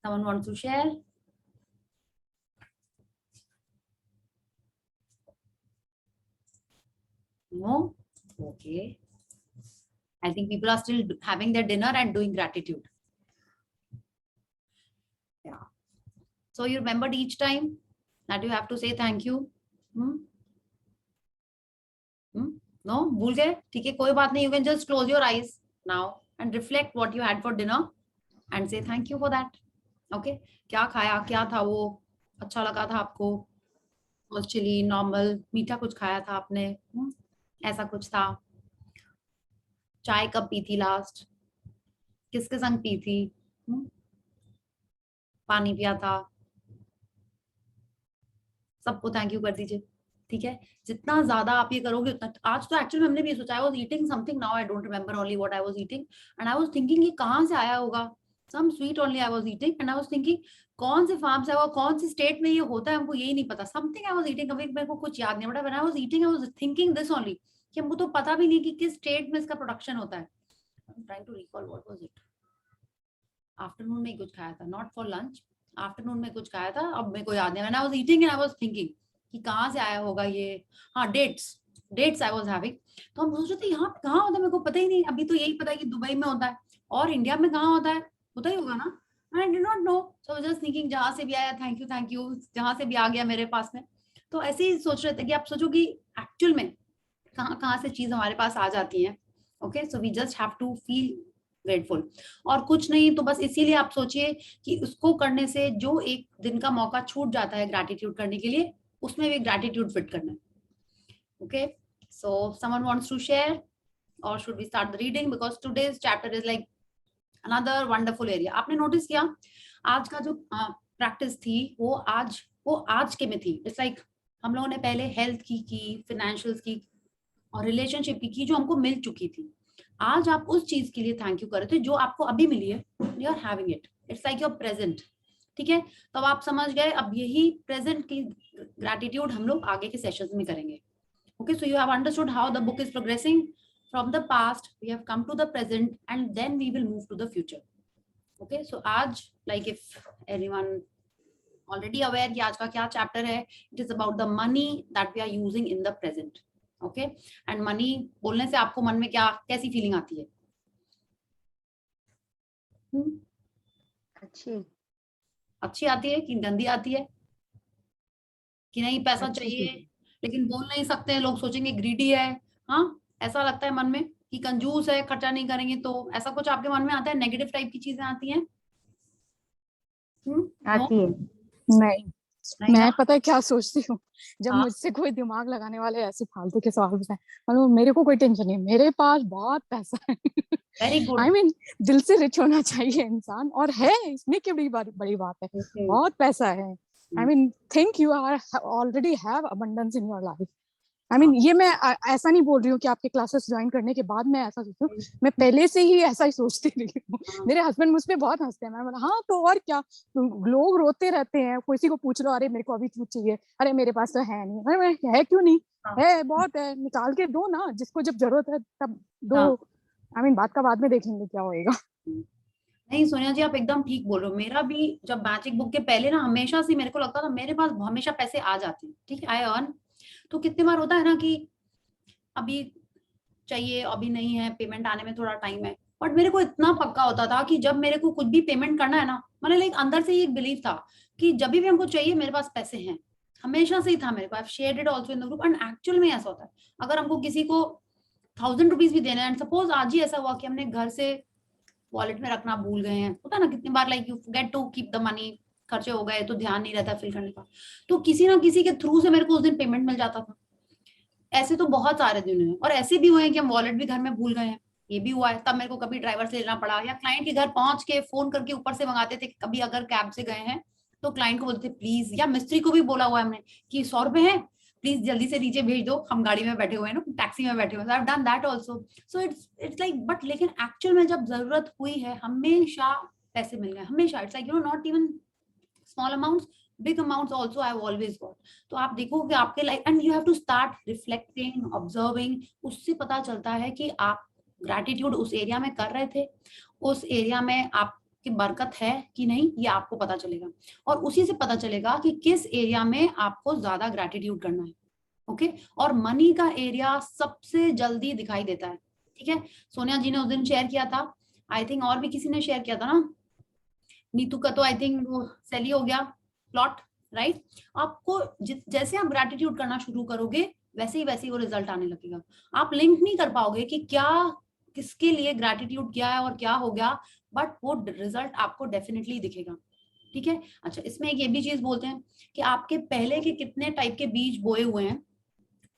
Someone wants to share? No? Okay. I think people are still having their dinner and doing gratitude. Yeah. So you remembered each time that you have to say thank you? No? भूल गए? ठीक है, कोई बात नहीं. You can just close your eyes now and reflect what you had for dinner and say thank you for that. Okay? क्या खाया? क्या था वो? अच्छा लगा था आपको? चिली, नॉर्मल, मीठा कुछ खाया था आपने? ऐसा कुछ था? चाय कब पी थी लास्ट? किसके संग पी थी? पानी पिया था? सबको थैंक यू कर दीजिए. ठीक है, जितना ज्यादा आप ये करोगे उतना. आज तो एक्चुअली हमने भी सोचा, I was eating something, now I don't remember only what I was eating, and I was thinking ये कहां से आया होगा. Some sweet only I was eating, and I was thinking कौन से फार्म से आया, कौन सी स्टेट में ये होता है, हमको यही नहीं पता. समथिंग आई वाज ईटिंग, अभी मेरे को कुछ याद नहीं, but when I was eating I was thinking this only, कि हमको तो पता भी नहीं कि किस स्टेट में इसका प्रोडक्शन होता है. I am trying to recall what was it. Afternoon में कुछ खाया था, नॉट फॉर लंच. आफ्टरनून में कुछ खाया था, अब मेरे को याद नहीं. When I was eating and I was thinking कि कहाँ से आया होगा ये. हाँ, डेट्स आई वाज हैविंग. तो हम सोच रहे थे यहाँ पे कहाँ होता है, मेरे को पता ही नहीं. अभी तो यही पता है कि दुबई में होता है, और इंडिया में कहाँ होता है, होता ही होगा ना. I did not know. So just thinking, जहाँ से भी आया थैंक यू, जहाँ से भी आ गया मेरे पास में. तो ऐसे ही सोच रहे थे कि आप सोचो कि एक्चुअल में कहाँ कहाँ से चीज हमारे पास आ जाती है. Okay, so we just have to feel grateful. और कुछ नहीं तो बस इसीलिए आप सोचिए कि उसको करने से जो एक दिन का मौका छूट जाता है ग्रैटिट्यूड करने के लिए, उसमें भी ग्रैटिट्यूड फिट करना है. Okay, so someone wants to share or should we start the reading, because today's chapter is like another wonderful area. आपने नोटिस किया आज का जो प्रैक्टिस थी वो आज के में थी. इट्स लाइक हम लोगों ने पहले हेल्थ की फाइनेंशियल्स की और रिलेशनशिप की जो हमको मिल चुकी थी. आज आप उस चीज के लिए थैंक यू कर रहे थे जो आपको अभी मिली है. You are having it, it's like your present. ठीक है, तो अब आप समझ गए. अब यही प्रेजेंट की ग्रैटिट्यूड हम लोग आगे के सेशंस में करेंगे. Okay, so you have understood how the book is progressing from the past, we have come to the present, and then we will move to the future. Okay, so aaj, like if everyone already aware कि आज का क्या chapter है, it is about the money that we are using in the present. Okay, and money बोलने से आपको मन में क्या कैसी फीलिंग आती है? अच्छी आती है कि गंदी आती है? कि नहीं पैसा चाहिए लेकिन बोल नहीं सकते, लोग सोचेंगे ग्रीडी है. हाँ, ऐसा लगता है मन में कि कंजूस है, खर्चा नहीं करेंगे. तो ऐसा कुछ आपके मन में आता है? नेगेटिव टाइप की चीजें आती हैं? आती है. नहीं, मैं पता है क्या सोचती हूँ, जब मुझसे कोई दिमाग लगाने वाले ऐसे फालतू के सवाल पूछते हैं, मतलब मेरे को कोई टेंशन नहीं, मेरे पास बहुत पैसा है. Very good. आई मीन दिल से रिच होना चाहिए इंसान, और है, इसमें क्या बड़ी बात है. बहुत पैसा है. I mean think you are already have abundance in your life. I mean ये मैं ऐसा नहीं बोल रही हूँ कि आपके क्लासेस ज्वाइन करने के बाद मैं ऐसा सोचती हूँ, मैं पहले से ही ऐसा ही सोचती रही हूँ. मेरे हस्बैंड मुझ पे बहुत हंसते हैं. मैं बोला हाँ तो और क्या, लोग रोते रहते हैं, किसी को पूछ लो अरे मेरे को अभी छूट चाहिए, अरे मेरे पास तो है नहीं. अरे है क्यों नहीं, है बहुत है, निकाल के दो ना, जिसको जब जरूरत है तब दो. आई मीन बात का बाद में देखेंगे क्या होएगा. नहीं सोनिया जी, आप एकदम ठीक बोल रहे हो. मेरा भी जब मैजिक बुक के पहले ना हमेशा से मेरे को लगता था मेरे पास हमेशा पैसे आ जाते हैं. ठीक है, आई अर्न. तो कितने बार होता है ना कि अभी चाहिए, अभी नहीं है, पेमेंट आने में थोड़ा टाइम है. बट मेरे को इतना पक्का होता था कि जब मेरे को कुछ भी पेमेंट करना है ना, मैंने लाइक अंदर से ही एक बिलीव था कि जब भी हमको चाहिए मेरे पास पैसे हैं. हमेशा से ही था मेरे पास. Shared it also in the group. And actual में ऐसा होता है, अगर हमको किसी को 1000 रुपीज भी देना है, एंड सपोज आज ही ऐसा हुआ कि हमने घर से वॉलेट में रखना भूल गए हैं, होता है ना कितनी बार, like you forget to keep the money, खर्चे हो गए तो ध्यान नहीं रहता फिल करने का. तो किसी ना किसी के थ्रू से मेरे को उस दिन पेमेंट मिल जाता था. ऐसे तो बहुत सारे दिन हुए, और ऐसे भी हुए हैं कि हम वॉलेट भी घर में भूल गए हैं. ये भी हुआ है. तब मेरे को कभी ड्राइवर से लेना पड़ा, या क्लाइंट के घर पहुंच के फोन करके ऊपर से मंगाते थे. कभी अगर कैब से गए हैं तो क्लाइंट को बोलते थे प्लीज, या मिस्त्री को भी बोला हुआ है हमने कि 100 रुपए है, प्लीज जल्दी से नीचे भेज दो, हम गाड़ी में बैठे हुए हैं ना, टैक्सी में बैठे हुए हैं. I have done that also. So it's like, but लेकिन एक्चुअल में जब जरूरत हुई है हमेशा पैसे मिल गए, हमेशा. It's like not even small amounts, big amounts also I've always got. तो आप देखो कि आपके life, and you have to start reflecting, observing. उससे पता चलता है कि आप ग्रैटिट्यूड उस एरिया में कर रहे थे, उस एरिया में आपकी बरकत है कि नहीं, ये आपको पता चलेगा। और उसी से पता चलेगा कि किस एरिया में आपको ज्यादा ग्रैटिट्यूड करना है। ओके, और मनी का एरिया सबसे जल्दी दिखाई देता है। ठीक है, सोनिया जी ने उस दिन शेयर किया था, आई थिंक और भी किसी ने शेयर किया था ना, नीतू का तो आई थिंक वो सेल ही हो गया प्लॉट, राइट। आपको जैसे आप ग्रैटिट्यूड करना शुरू करोगे वैसे ही वो रिजल्ट आने लगेगा। आप लिंक नहीं कर पाओगे कि क्या किसके लिए ग्रैटिट्यूड किया है और क्या हो गया, बट वो रिजल्ट आपको डेफिनेटली दिखेगा। ठीक है, अच्छा इसमें एक ये भी चीज बोलते हैं कि आपके पहले के कितने टाइप के बीज बोए हुए हैं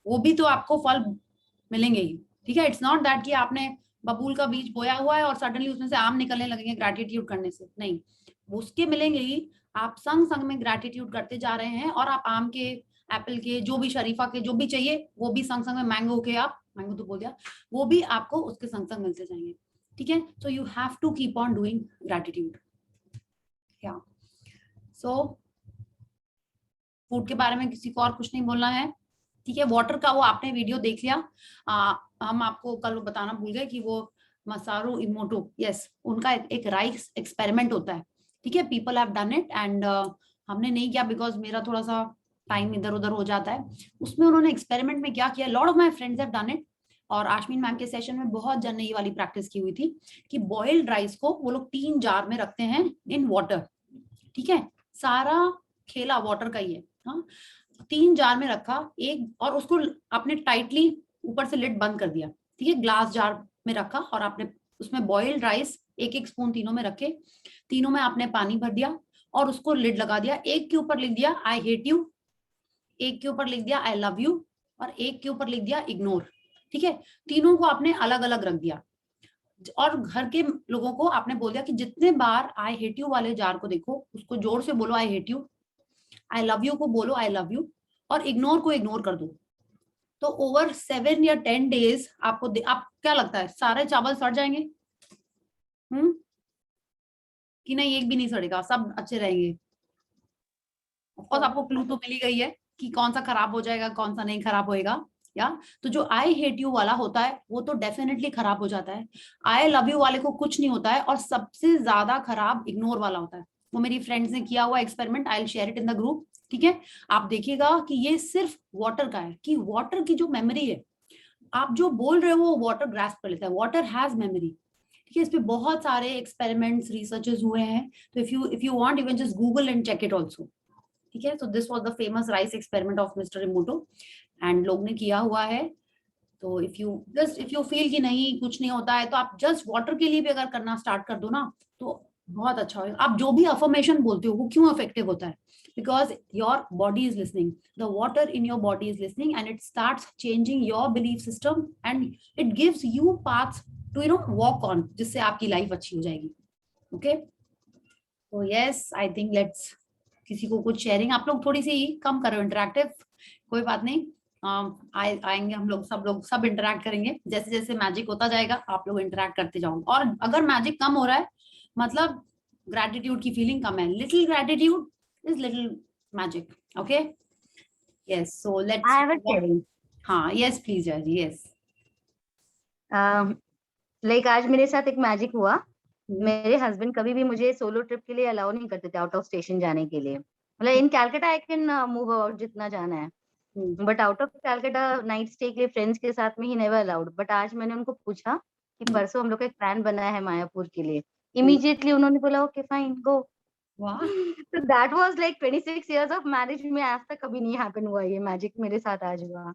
वो भी तो आपको फल मिलेंगे ही। ठीक है, इट्स नॉट दैट कि आपने बबूल का बीज बोया हुआ है और सडनली उसमें से आम निकलने लगेंगे ग्रैटिट्यूड करने से, नहीं, उसके मिलेंगे ही। आप संग संग में ग्रैटिट्यूड करते जा रहे हैं और आप आम के, एप्पल के, जो भी शरीफा के जो भी चाहिए वो भी संग संग में, मैंगो के, आप मैंगो तो बोल दिया, वो भी आपको उसके संग संग मिलते जाएंगे। ठीक है, so you have to keep on doing gratitude. या सो फूड के बारे में किसी को और कुछ नहीं बोलना है। ठीक है, वाटर का वो आपने वीडियो देख लिया। हम आपको कल बताना भूल गए कि वो मसारू इमोटो, यस, उनका एक राइस एक्सपेरिमेंट होता है। ठीक है, people have done it and हमने नहीं किया बिकॉज मेरा थोड़ा सा टाइम इधर उधर हो जाता है। उसमें उन्होंने एक्सपेरिमेंट में क्या किया, lot of my friends have done it, और आशमीन मैम के सेशन में बहुत जन ने ये वाली प्रैक्टिस की हुई थी कि बॉइल्ड राइस को वो लोग 3 जार में रखते हैं इन वाटर। ठीक है, सारा खेला वाटर का ही है। हाँ, 3 जार में रखा एक, और उसको आपने टाइटली ऊपर से लिड बंद कर दिया। ठीक है, ग्लास जार में रखा और आपने उसमें बॉइल्ड राइस एक स्पून तीनों में रखे, तीनों में आपने पानी भर दिया और उसको लिड लगा दिया। एक के ऊपर लिख दिया आई हेट यू, एक के ऊपर लिख दिया आई लव यू, और एक के ऊपर लिख दिया इग्नोर। ठीक है, तीनों को आपने अलग अलग रख दिया और घर के लोगों को आपने बोल दिया कि जितने बार आई हेट यू वाले जार को देखो उसको जोर से बोलो I hate you, I love you को बोलो आई लव यू, और इग्नोर को इग्नोर कर दो। तो ओवर 7 या 10 डेज आपको आप क्या लगता है सारे चावल सड़ जाएंगे? कि नहीं, एक भी नहीं सड़ेगा, सब अच्छे रहेंगे। ऑफकोर्स आपको क्लू तो मिली गई है कि कौन सा खराब हो जाएगा कौन सा नहीं खराब होएगा। या तो जो आई हेट यू वाला होता है वो तो डेफिनेटली खराब हो जाता है, आई लव यू वाले को कुछ नहीं होता है, और सबसे ज्यादा खराब इग्नोर वाला होता है। वो मेरी फ्रेंड्स ने किया हुआ experiment, I will share it in the group. ठीक है, आप देखिएगा कि ये सिर्फ वाटर का है, कि वाटर की जो मेमोरी है, आप जो बोल रहे हो वो वाटर ग्रास्प कर लेता है, वाटर हैज मेमोरी। ठीक है, इस पे बहुत सारे एक्सपेरिमेंट्स रिसर्चेस हुए हैं, तो if you want you can just Google and check it also. ठीक है, तो this was the famous rice experiment of Mister Emoto and लोग ने किया हुआ है। तो इफ यू फील कि नहीं कुछ नहीं होता है, तो आप जस्ट वाटर के लिए भी अगर करना स्टार्ट कर दो ना तो बहुत अच्छा होगा। आप जो भी अफर्मेशन बोलते हो वो क्यों इफेक्टिव होता है, because your body is listening, the water in your body is listening and it starts changing your belief system and it gives you paths to walk on, जिससे आपकी लाइफ अच्छी हो जाएगी। ओके, तो यस, आई थिंक लेट्स, किसी को कुछ sharing, आप लोग थोड़ी सी कम करो इंटरैक्टिव, कोई बात नहीं, आएंगे हम लोग सब इंटरैक्ट करेंगे। जैसे जैसे मैजिक होता जाएगा आप लोग इंटरैक्ट करते जाओ, और अगर मैजिक कम हो रहा है मतलब ग्रैटिट्यूड की फीलिंग कम है, little gratitude is little magic. Okay, yes, so let's, I have a sharing. हाँ यस प्लीज जी, यस। लाइक आज मेरे साथ एक मैजिक हुआ। मेरे हस्बैंड कभी भी मुझे सोलो ट्रिप के लिए अलाउ नहीं करते थे आउट ऑफ स्टेशन जाने के लिए। मतलब in Calcutta I can move out जितना जाना है, but out of Calcutta night stay के लिए फ्रेंड्स के साथ में ही नेवर अलाउड। बट आज मैंने उनको पूछा कि परसों हम लोग का एक प्लान बना है मायापुर के लिए, इमीडिएटली उन्होंने बोला ओके फाइन गो। तो that was like 26 years of marriage में आज तक कभी नहीं हैपन हुआ, ये मैजिक मेरे साथ आज हुआ।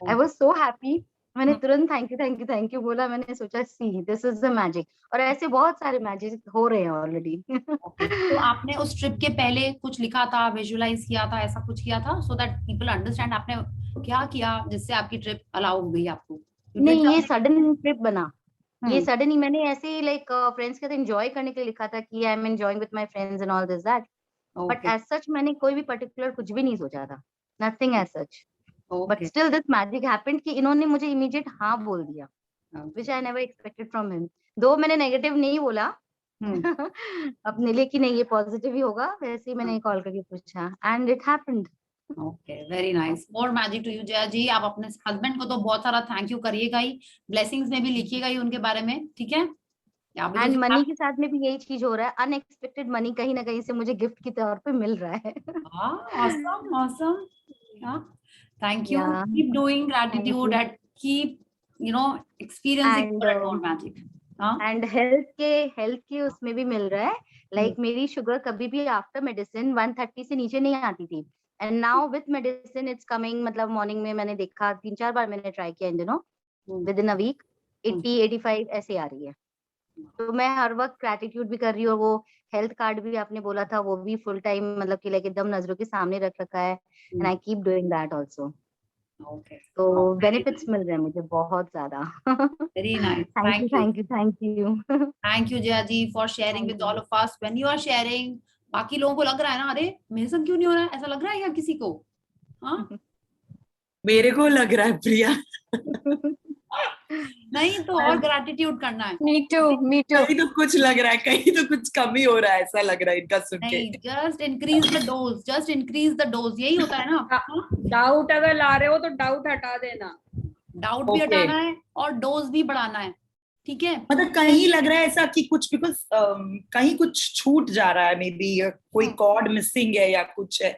आई वाज सो हैप्पी, मैंने तुरंत थैंक यू बोला। मैंने सोचा see this is the magic, और ऐसे बहुत सारे मैजिक हो रहे हैं ऑलरेडी। तो आपने उस ट्रिप के पहले कुछ लिखा था, विजुअलाइज किया था, ऐसा कुछ किया था सो दैट पीपल अंडरस्टैंड आपने क्या किया जिससे आपकी ट्रिप अलाउ हो गई आपको? नहीं, ये सडन ट्रिप बना, ये सडन ही मैंने ऐसे ही लाइक फ्रेंड्स के साथ एंजॉय करने के लिए लिखा था कि I am enjoying with my friends and all this that, but as such मैंने कोई भी पर्टिकुलर कुछ भी नहीं सोचा था, nothing as such. But still this magic happened कि इन्होंने मुझे इमीडिएट हाँ बोल दिया, which I never expected from him. Though मैंने नेगेटिव नहीं बोला अपने लिए कि नहीं ये पॉजिटिव ही होगा, वैसे ही मैंने कॉल करके पूछा and it happened. Okay, very nice, more magic to you Jaya ji. आप अपने हस्बैंड को तो बहुत सारा थैंक यू करिएगा ही, ब्लेसिंग्स में भी लिखिएगा ही उनके बारे में, ठीक है? एंड मनी के साथ में भी यही चीज हो रहा है, अनएक्सपेक्टेड मनी कहीं ना कहीं से मुझे गिफ्ट के तौर पे मिल रहा है। awesome, awesome. Thank you. Yeah, Keep doing thank gratitude you. and keep, experiencing And more and more magic. And health के उसमें भी मिल रहा है। लाइक मेरी शुगर कभी भी आफ्टर मेडिसिन 130 से नीचे नहीं आती थी, and now with medicine it's coming, मतलब मॉर्निंग में मैंने देखा 3-4 बार मैंने ट्राई किया इन दिनों, विद इन अ वीक 80-85 ऐसे आ रही है। तो मैं हर वक्त ग्रेटिट्यूड भी कर रही हूँ, और वो हेल्थ कार्ड भी आपने बोला था वो भी फुल टाइम मतलब कि लाइक एकदम नजरों के सामने रख रखा है, and I keep doing that also. Okay. तो बेनिफिट्स मिल रहे हैं मुझे बहुत ज्यादा। Very nice. Thank you, thank you, thank you. Thank you, Jaya ji, for sharing Thank with you. all of us. When you are sharing, बाकी लोगों को लग रहा है ना, अरे मेरे संग क्यों नहीं हो रहा है, ऐसा लग रहा है क्या किसी को? हाँ, मेरे को लग रहा है प्रिया। नहीं तो और ग्रेटिट्यूड करना है। Me too, me too. कहीं तो कुछ लग रहा है, कहीं तो कुछ कमी हो रहा है, ऐसा लग रहा है इनका सुन के। नहीं, just increase the dose, just increase the dose, यही होता है ना। डाउट अगर ला रहे हो तो डाउट हटा देना, डाउट भी हटाना है और डोज भी बढ़ाना है, ठीक है? मतलब कहीं लग रहा है ऐसा कि कुछ बिकॉज कहीं कुछ छूट जा रहा है, मे बी कोई कॉर्ड मिसिंग है या कुछ है।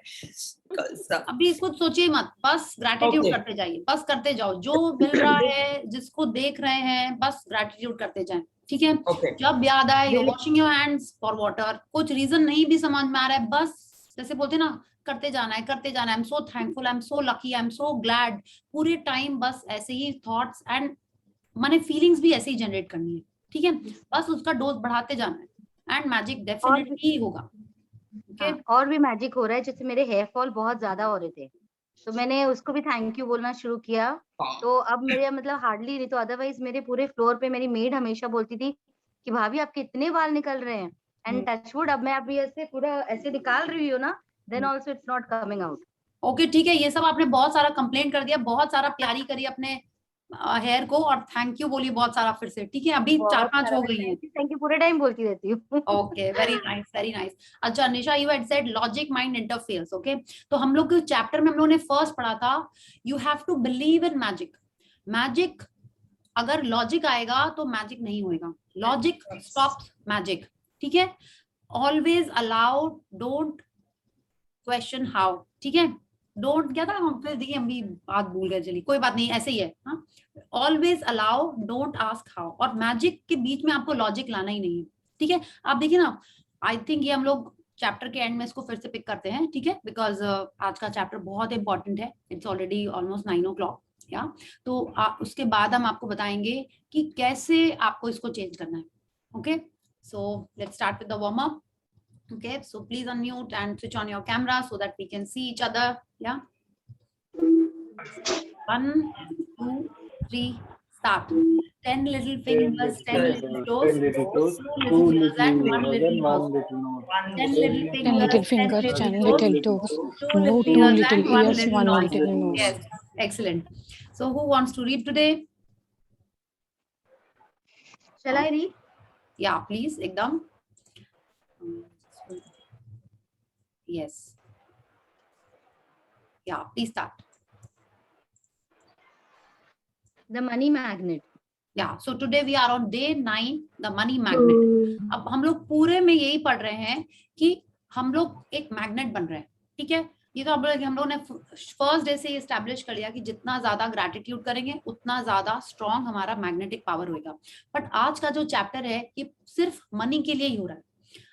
अभी कुछ सोचिए मत, बस ग्रेटिट्यूड Okay. करते जाइए, बस करते जाओ, जो मिल रहा है, जिसको देख रहे हैं, बस ग्रेटिट्यूड करते जाएं, ठीक है? Okay. जब याद आए, you washing your hands for water, कुछ रीजन नहीं भी समझ में आ रहा है, बस जैसे बोलते हैं ना, करते जाना है, करते जाना है। I am so thankful, I am so lucky, I am so glad, पूरे टाइम बस ऐसे ही थॉट्स एंड माने फीलिंग्स भी ऐसे ही जनरेट करनी है, ठीक है? बस उसका डोज बढ़ाते जाना है एंड मैजिक डेफिनेटली होगा। हाँ, और भी मैजिक हो रहा है, जैसे मेरे हेयर फॉल बहुत ज्यादा हो रहे थे, तो मैंने उसको भी थैंक यू बोलना शुरू किया, तो अब मेरे मतलब हार्डली नहीं तो अदरवाइज मेरे पूरे फ्लोर पे मेरी मेड हमेशा बोलती थी कि भाभी आपके इतने बाल निकल रहे हैं, एंड टचवुड अब मैं अभी ऐसे पूरा ऐसे निकाल रही हूँ ना, then also it's not coming out. Okay, ठीक है, ये सब आपने बहुत सारा कंप्लेन कर दिया, बहुत सारा प्यारी करी अपने हेयर को, और थैंक यू बोलिए बहुत सारा फिर से, ठीक है? अभी 4-5 हो गई है। थैंक यू पूरे टाइम बोलती रहती हूँ। Okay, very nice, very nice. अच्छा Nisha, you had said logic mind interferes, okay? तो हम लोग के चैप्टर में हम लोगों ने फर्स्ट पढ़ा था, you have to believe in magic. Magic अगर लॉजिक आएगा तो मैजिक नहीं होएगा, लॉजिक स्टॉप्स मैजिक, ठीक है? Always allow, don't question how, ठीक है? डोंट क्या था, हम फिर देखिए हम भी बात भूल गए, चलिए कोई बात नहीं, ऐसे ही है। हाँ, always allow, don't ask how, और मैजिक के बीच में आपको लॉजिक लाना ही नहीं है, ठीक है? आप देखिए ना, आई थिंक ये हम लोग चैप्टर के एंड में इसको फिर से पिक करते हैं, ठीक है? बिकॉज आज का चैप्टर बहुत इंपॉर्टेंट है, इट्स ऑलरेडी ऑलमोस्ट 9 o'clock, या तो उसके बाद हम आपको बताएंगे कि कैसे आपको इसको चेंज करना है, okay? So let's start with the warm up. Okay, so please unmute and switch on your camera so that we can see each other. Yeah. 1, 2, 3, start. 10 little fingers, 10 little toes, 2 little fingers and 1 little nose. 10 little 10 little fingers, fingers, 10 toes, little toes, 2 little 2 fingers little and 1 ears, little 1 nose. little nose. Yes, excellent. So who wants to read today? Shall I read? Yeah, please, ekdam. Yes. Yeah, please start. The money magnet. Yeah, so today we are on day 9, the money magnet. अब हम लोग पूरे में यही पढ़ रहे हैं कि हम लोग एक मैग्नेट बन रहे हैं, ठीक है? ये तो हम लोग ने फर्स्ट डे से एस्टैब्लिश कर लिया कि जितना ज्यादा ग्रेटिट्यूड करेंगे उतना ज्यादा स्ट्रॉन्ग हमारा मैग्नेटिक पावर होगा। बट आज का जो चैप्टर है ये सिर्फ मनी के लिए ही हो रहा है।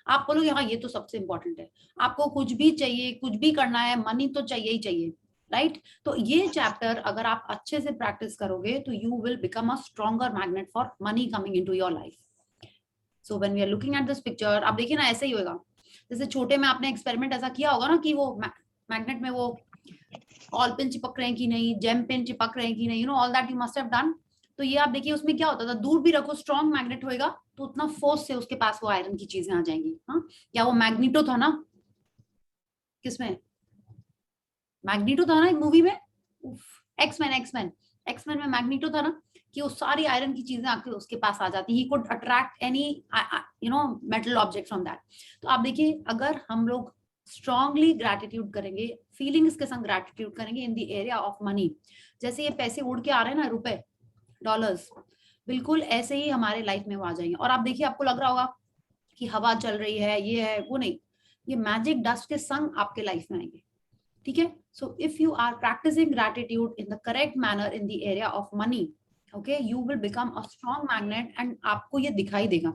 आप बोलोगे हाँ ये तो सबसे इंपॉर्टेंट है, आपको कुछ भी चाहिए, कुछ भी करना है, मनी तो चाहिए ही चाहिए, राइट? तो ये चैप्टर अगर आप अच्छे से प्रैक्टिस करोगे तो you will become a stronger magnet for money coming into your life. So when we are looking at this picture, आप देखिए ना ऐसे ही होगा, जैसे छोटे में आपने एक्सपेरिमेंट ऐसा किया होगा ना कि वो मैग्नेट में वो ऑल पिन चिपक रहे हैं कि नहीं, जेम पिन चिपक रहे हैं कि नहीं, you know all that you must have done. तो ये आप देखिए उसमें क्या होता था, दूर भी रखो स्ट्रॉन्ग मैग्नेट होएगा तो उतना फोर्स से उसके पास वो आयरन की चीजें आ जाएंगी। हाँ, या वो मैग्नीटो था ना, किसमें मैग्नीटो था ना एक मूवी में, एक्समैन में मैग्नीटो था ना, कि वो सारी आयरन की चीजें आके उसके पास आ जाती, he could attract any you know metal object from that. तो आप देखिए अगर हम लोग स्ट्रांगली ग्रैटिट्यूड करेंगे, फीलिंग्स के संग ग्रैटिट्यूड करेंगे इन द एरिया ऑफ मनी। जैसे ये पैसे उड़ के आ रहे हैं ना, रुपए, डॉलर्स, बिल्कुल ऐसे ही हमारे लाइफ में वो आ जाएंगे। और आप देखिए, आपको लग रहा होगा कि हवा चल रही है, ये है, वो नहीं, ये मैजिक डस्ट के संग आपके लाइफ में आएंगे, ठीक है। So if you are practicing gratitude in the correct manner in the area of money, okay, you will become a strong magnet, and आपको ये दिखाई देगा।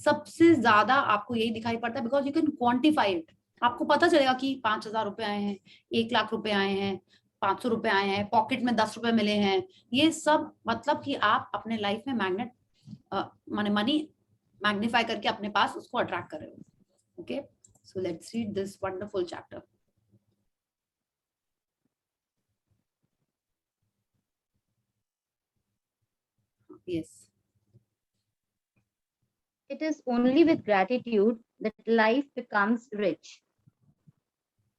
सबसे ज्यादा आपको यही दिखाई पड़ता है, because you can quantify it. आपको पता चलेगा कि 5,000 रुपए आए हैं, 1 लाख रुपए आए हैं, 500 रुपए आए हैं, पॉकेट में 10 रुपए मिले हैं। ये सब मतलब कि आप अपने लाइफ में मैग्नेट माने मनी मैग्नीफाई करके अपने पास उसको अट्रैक्ट कर रहे हो। Okay, so let's read this wonderful chapter. Yes. It is only with gratitude that life becomes rich.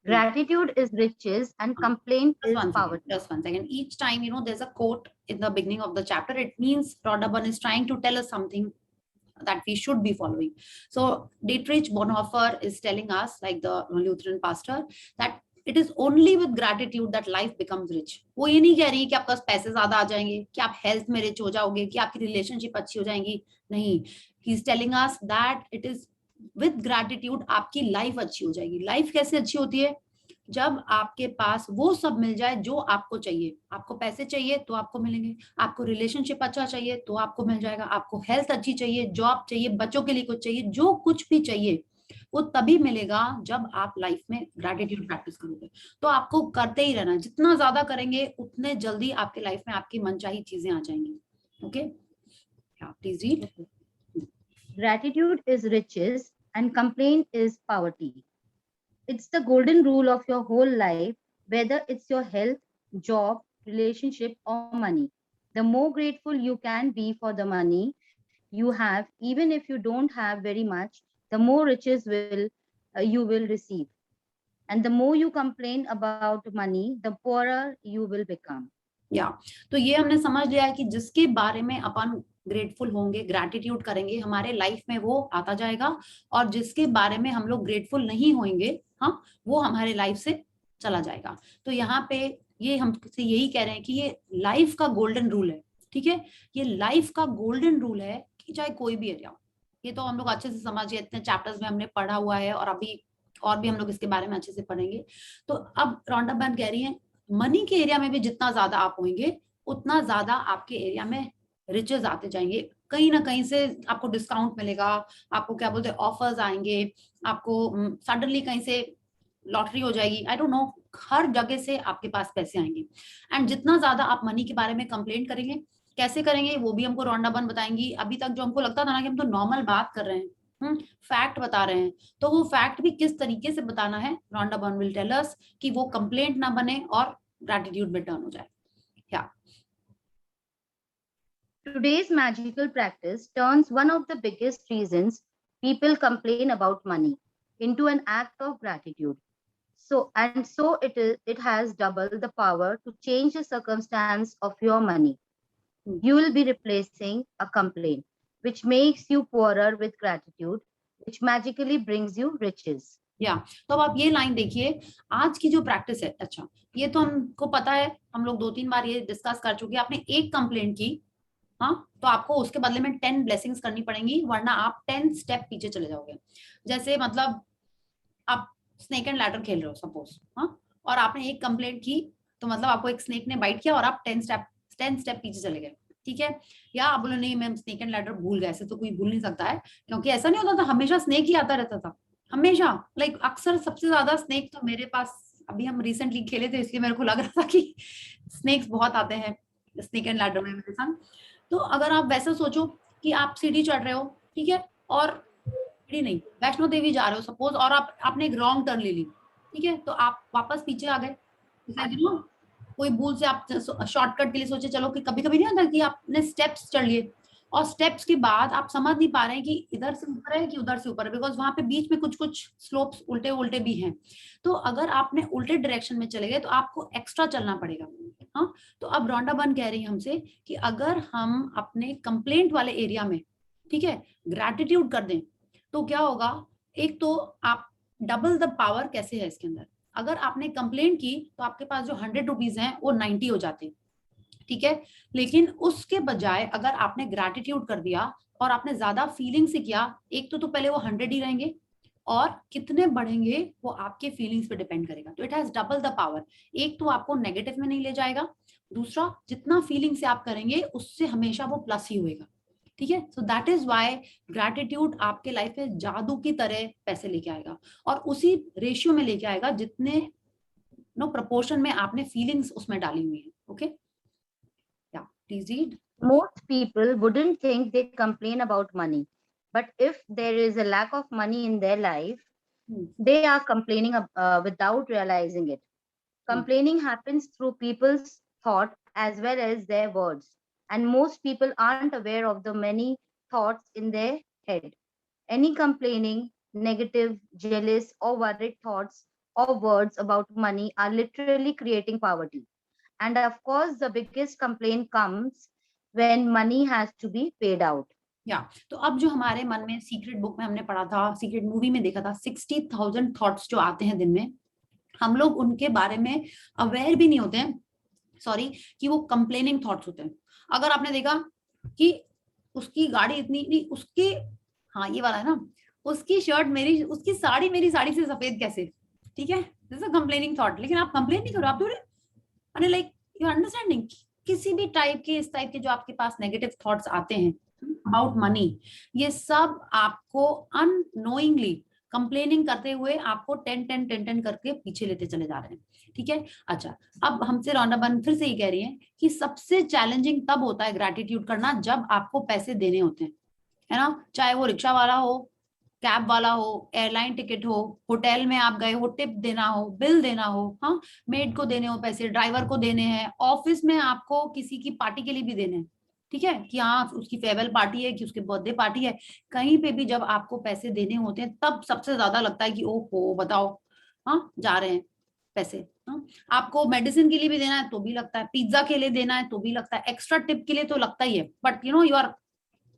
Gratitude is riches and complaint is poverty. Just one second. Each time, there's a quote in the beginning of the chapter. It means Rhonda Byrne is trying to tell us something that we should be following. So Dietrich Bonhoeffer is telling us, like the Lutheran pastor, that it is only with gratitude that life becomes rich. वो ये नहीं कह रही कि आपके पास पैसे ज्यादा आ जाएंगे, कि आप हेल्थ में रिच हो जाओगे, कि आपकी रिलेशनशिप अच्छी हो जाएंगी, नहीं। He is telling us that it is with gratitude आपकी लाइफ अच्छी हो जाएगी। लाइफ कैसे अच्छी होती है? जब आपके पास वो सब मिल जाए जो आपको चाहिए। आपको पैसे चाहिए तो आपको मिलेंगे, आपको रिलेशनशिप अच्छा चाहिए तो आपको मिल जाएगा, आपको हेल्थ अच्छी चाहिए, जॉब चाहिए, बच्चों के लिए कुछ चाहिए, जो कुछ भी चाहिए वो तभी मिलेगा जब आप लाइफ में ग्रैटिट्यूड प्रैक्टिस करोगे। तो आपको करते ही रहना, जितना ज्यादा करेंगे उतने जल्दी आपके लाइफ में आपकी मनचाही चीजें आ जाएंगी। Okay, please read. Gratitude is riches and complaint is poverty. It's the golden rule of your whole life, whether it's your health, job, relationship, or money. The more grateful you can be for the money you have, even if you don't have very much, the more riches you will receive. And the more you complain about money, the poorer you will become. तो ये हमने समझ लिया है कि जिसके बारे में अपन ग्रेटफुल होंगे, ग्रैटिट्यूड करेंगे, हमारे लाइफ में वो आता जाएगा, और जिसके बारे में हम लोग ग्रेटफुल नहीं होंगे, हाँ, वो हमारे लाइफ से चला जाएगा। तो यहाँ पे ये हमसे यही कह रहे हैं कि ये लाइफ का गोल्डन रूल है, ठीक है। ये लाइफ का गोल्डन रूल है कि चाहे कोई भी एरिया हो। ये तो हम लोग अच्छे से समझिए, इतने चैप्टर्स में हमने पढ़ा हुआ है, और अभी और भी हम लोग इसके बारे में अच्छे से पढ़ेंगे। तो अब रॉन्डा बर्न कह रही है, मनी के एरिया में भी जितना ज्यादा आप होंगे उतना ज्यादा आपके एरिया में रिचेस आते जाएंगे। कहीं ना कहीं से आपको डिस्काउंट मिलेगा, आपको क्या बोलते हैं, ऑफर्स आएंगे, आपको सडनली कहीं से लॉटरी हो जाएगी, आई डोंट नो, हर जगह से आपके पास पैसे आएंगे। एंड जितना ज्यादा आप मनी के बारे में कंप्लेंट करेंगे, कैसे करेंगे वो भी हमको रॉन्डा बर्न बताएंगी। अभी तक जो हमको लगता था ना कि हम तो नॉर्मल बात कर रहे हैं, फैक्ट बता रहे हैं, तो वो फैक्ट भी किस तरीके से बताना है, Rhonda Byrne will tell us, कि वो कंप्लेंट ना बने और ग्रैटिट्यूड में टर्न हो जाए। Today's magical practice turns one of the biggest reasons people complain about money into an act of gratitude. So it has double the power to change the circumstance of your money. You will be replacing a complaint, which makes you poorer, with gratitude, which magically brings you riches. तो अब आप ये line देखिए, आज की जो practice है, अच्छा ये तो हमको पता है, हम लोग 2-3 बार ये डिस्कस कर चुके हैं। आपने एक कंप्लेंट की, हाँ, तो आपको उसके बदले में 10 ब्लेसिंग्स करनी पड़ेंगी, वरना आप 10 स्टेप पीछे चले जाओगे। जैसे मतलब आप स्नेक एंड लैडर खेल रहे हो सपोज, हाँ, और आपने एक कंप्लेंट की, तो मतलब आपको एक स्नेक ने बाइट किया और आप 10 स्टेप पीछे चले गए, ठीक है। या आप बोलो नहीं, मैं स्नेक एंड लैडर भूल गए, ऐसे तो कोई भूल नहीं सकता है, क्योंकि ऐसा नहीं होता था, हमेशा स्नेक ही आता रहता था, हमेशा। लाइक अक्सर सबसे ज्यादा स्नेक तो मेरे पास, अभी हम रिसेंटली खेले थे इसलिए मेरे को लग रहा था कि स्नेक्स बहुत आते हैं स्नेक एंड लैडर में मेरे साथ। तो अगर आप वैसा सोचो कि आप सीढ़ी चढ़ रहे हो, ठीक है, और सीढ़ी नहीं, वैष्णो देवी जा रहे हो सपोज, और आपने एक रॉन्ग टर्न ले ली, ठीक है, तो आप वापस पीछे आ गए। कोई भूल से आप शॉर्टकट के लिए सोचे, चलो, कि कभी कभी नहीं होता कि आपने स्टेप्स चढ़ लिए, और स्टेप्स के बाद आप समझ नहीं पा रहे हैं कि इधर से ऊपर है कि उधर से ऊपर है, बिकॉज वहां पे बीच में कुछ कुछ स्लोप्स उल्टे उल्टे भी हैं। तो अगर आपने उल्टे डायरेक्शन में चले गए तो आपको एक्स्ट्रा चलना पड़ेगा, हाँ। तो अब रॉन्डा बर्न कह रही है हमसे कि अगर हम अपने कंप्लेंट वाले एरिया में, ठीक है, ग्रैटिट्यूड कर दें, तो क्या होगा, एक तो आप डबल द पावर कैसे है इसके अंदर, अगर आपने कंप्लेंट की तो आपके पास जो 100 रुपीज हैं वो 90 हो जाते, ठीक है। लेकिन उसके बजाय अगर आपने ग्रैटिट्यूड कर दिया और आपने ज्यादा फीलिंग से किया, एक तो पहले वो 100 ही रहेंगे और कितने बढ़ेंगे वो आपके फीलिंग्स पे डिपेंड करेगा। तो it has double the power. एक तो आपको नेगेटिव में नहीं ले जाएगा, दूसरा जितना फीलिंग से आप करेंगे उससे हमेशा वो प्लस ही होएगा, ठीक है। So that is why gratitude आपके लाइफ में जादू की तरह पैसे लेके आएगा और उसी रेशियो में लेके आएगा जितने प्रपोर्शन में आपने फीलिंग्स उसमें डाली हुई है। ओके, या please read. Most people wouldn't think they complain about money, but if there is a lack of money in their life, they are complaining without realizing it. Complaining happens through people's thought as well as their words, and most people aren't aware of the many thoughts in their head. Any complaining, negative, jealous, or worried thoughts or words about money are literally creating poverty. And of course, the biggest complaint comes when money has to be paid out. या तो अब जो हमारे मन में secret book में हमने पढ़ा था, सीक्रेट मूवी में देखा था, 60,000 थॉट्स जो आते हैं दिन में, हम लोग उनके बारे में अवेयर भी नहीं होते हैं, सॉरी, कि वो कंप्लेनिंग थॉट्स होते हैं। अगर आपने देखा कि उसकी गाड़ी इतनी नहीं, उसकी, हाँ ये वाला है ना, उसकी शर्ट मेरी, उसकी साड़ी मेरी साड़ी से सफेद कैसे, ठीक है, this is a complaining thought. लेकिन आप कंप्लेन नहीं करो, आप थोड़े लाइक यू अंडरस्टैंडिंग, किसी भी टाइप के, इस टाइप के जो आपके पास नेगेटिव थॉट्स आते हैं अबाउट मनी, ये सब आपको अननोइंगली कंप्लेनिंग करते हुए आपको 10 करके पीछे लेते चले जा रहे हैं, ठीक है। अच्छा, अब हमसे रौनक बन फिर से ये कह रही है कि सबसे चैलेंजिंग तब होता है ग्रैटिट्यूड करना जब आपको पैसे देने होते हैं, है ना, चाहे वो रिक्शा वाला हो, कैब वाला हो, एयरलाइन टिकट हो, होटल में आप गए हो, टिप देना हो, बिल देना हो, हाँ, मेड को देने हो पैसे, ड्राइवर को देने हैं, ऑफिस में आपको किसी की पार्टी के लिए भी देने हैं, ठीक है, कि हाँ उसकी फेयरवेल पार्टी है, कि उसके बर्थडे पार्टी है, कहीं पे भी जब आपको पैसे देने होते हैं तब सबसे ज्यादा लगता है कि ओहो बताओ, हाँ जा रहे हैं पैसे, हाँ, आपको मेडिसिन के लिए भी देना है तो भी लगता है, पिज्जा के लिए देना है तो भी लगता है, एक्स्ट्रा टिप के लिए तो लगता ही है, but you are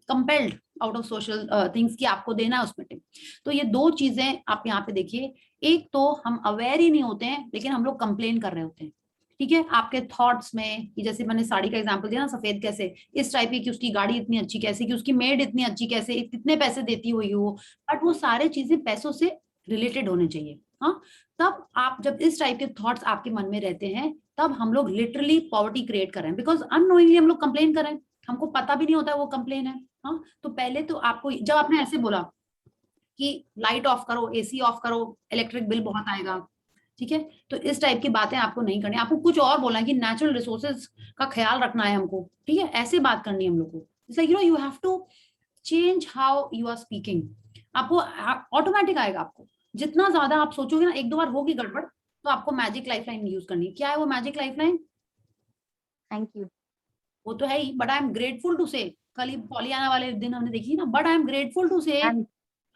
compelled out of social things कि आपको देना है उसमें टिप। तो ये दो चीजें आप यहाँ पे देखिए, एक तो हम अवेयर ही नहीं होते हैं लेकिन हम लोग कंप्लेन कर रहे होते हैं, ठीक है, आपके थॉट्स में, कि जैसे मैंने साड़ी का एग्जांपल दिया ना, सफेद कैसे, इस टाइप की, कि उसकी गाड़ी इतनी अच्छी कैसे, कि उसकी मेड इतनी अच्छी कैसे, कितने पैसे देती हुई हो, बट वो सारे चीजें पैसों से रिलेटेड होने चाहिए, हाँ। तब आप जब इस टाइप के थॉट्स आपके मन में रहते हैं तब हम लोग लिटरली पॉवर्टी क्रिएट कर रहे हैं, बिकॉज अननोइंगली हम लोग कंप्लेन कर रहे हैं, हमको पता भी नहीं होता है वो कंप्लेन है, हाँ। तो पहले तो आपको, जब आपने ऐसे बोला कि लाइट ऑफ करो, एसी ऑफ करो, इलेक्ट्रिक बिल बहुत आएगा, ठीक है, तो इस टाइप की बातें आपको नहीं करनी, आपको कुछ और बोलना है कि नेचुरल रिसोर्सेज का ख्याल रखना है हमको, ठीक है, ऐसे बात करनी है हम लोग को। It's like you have to change how you are speaking, आपको ऑटोमेटिक आएगा। आपको जितना ज्यादा आप सोचोगे ना, एक दो बार होगी गड़बड़, तो आपको मैजिक लाइफलाइन यूज करनी है। क्या है वो मैजिक लाइफलाइन? Thank you. वो तो है ही, but I am grateful to say, कल ही पॉलियाना वाले दिन हमने देखी ना, but I am grateful to say,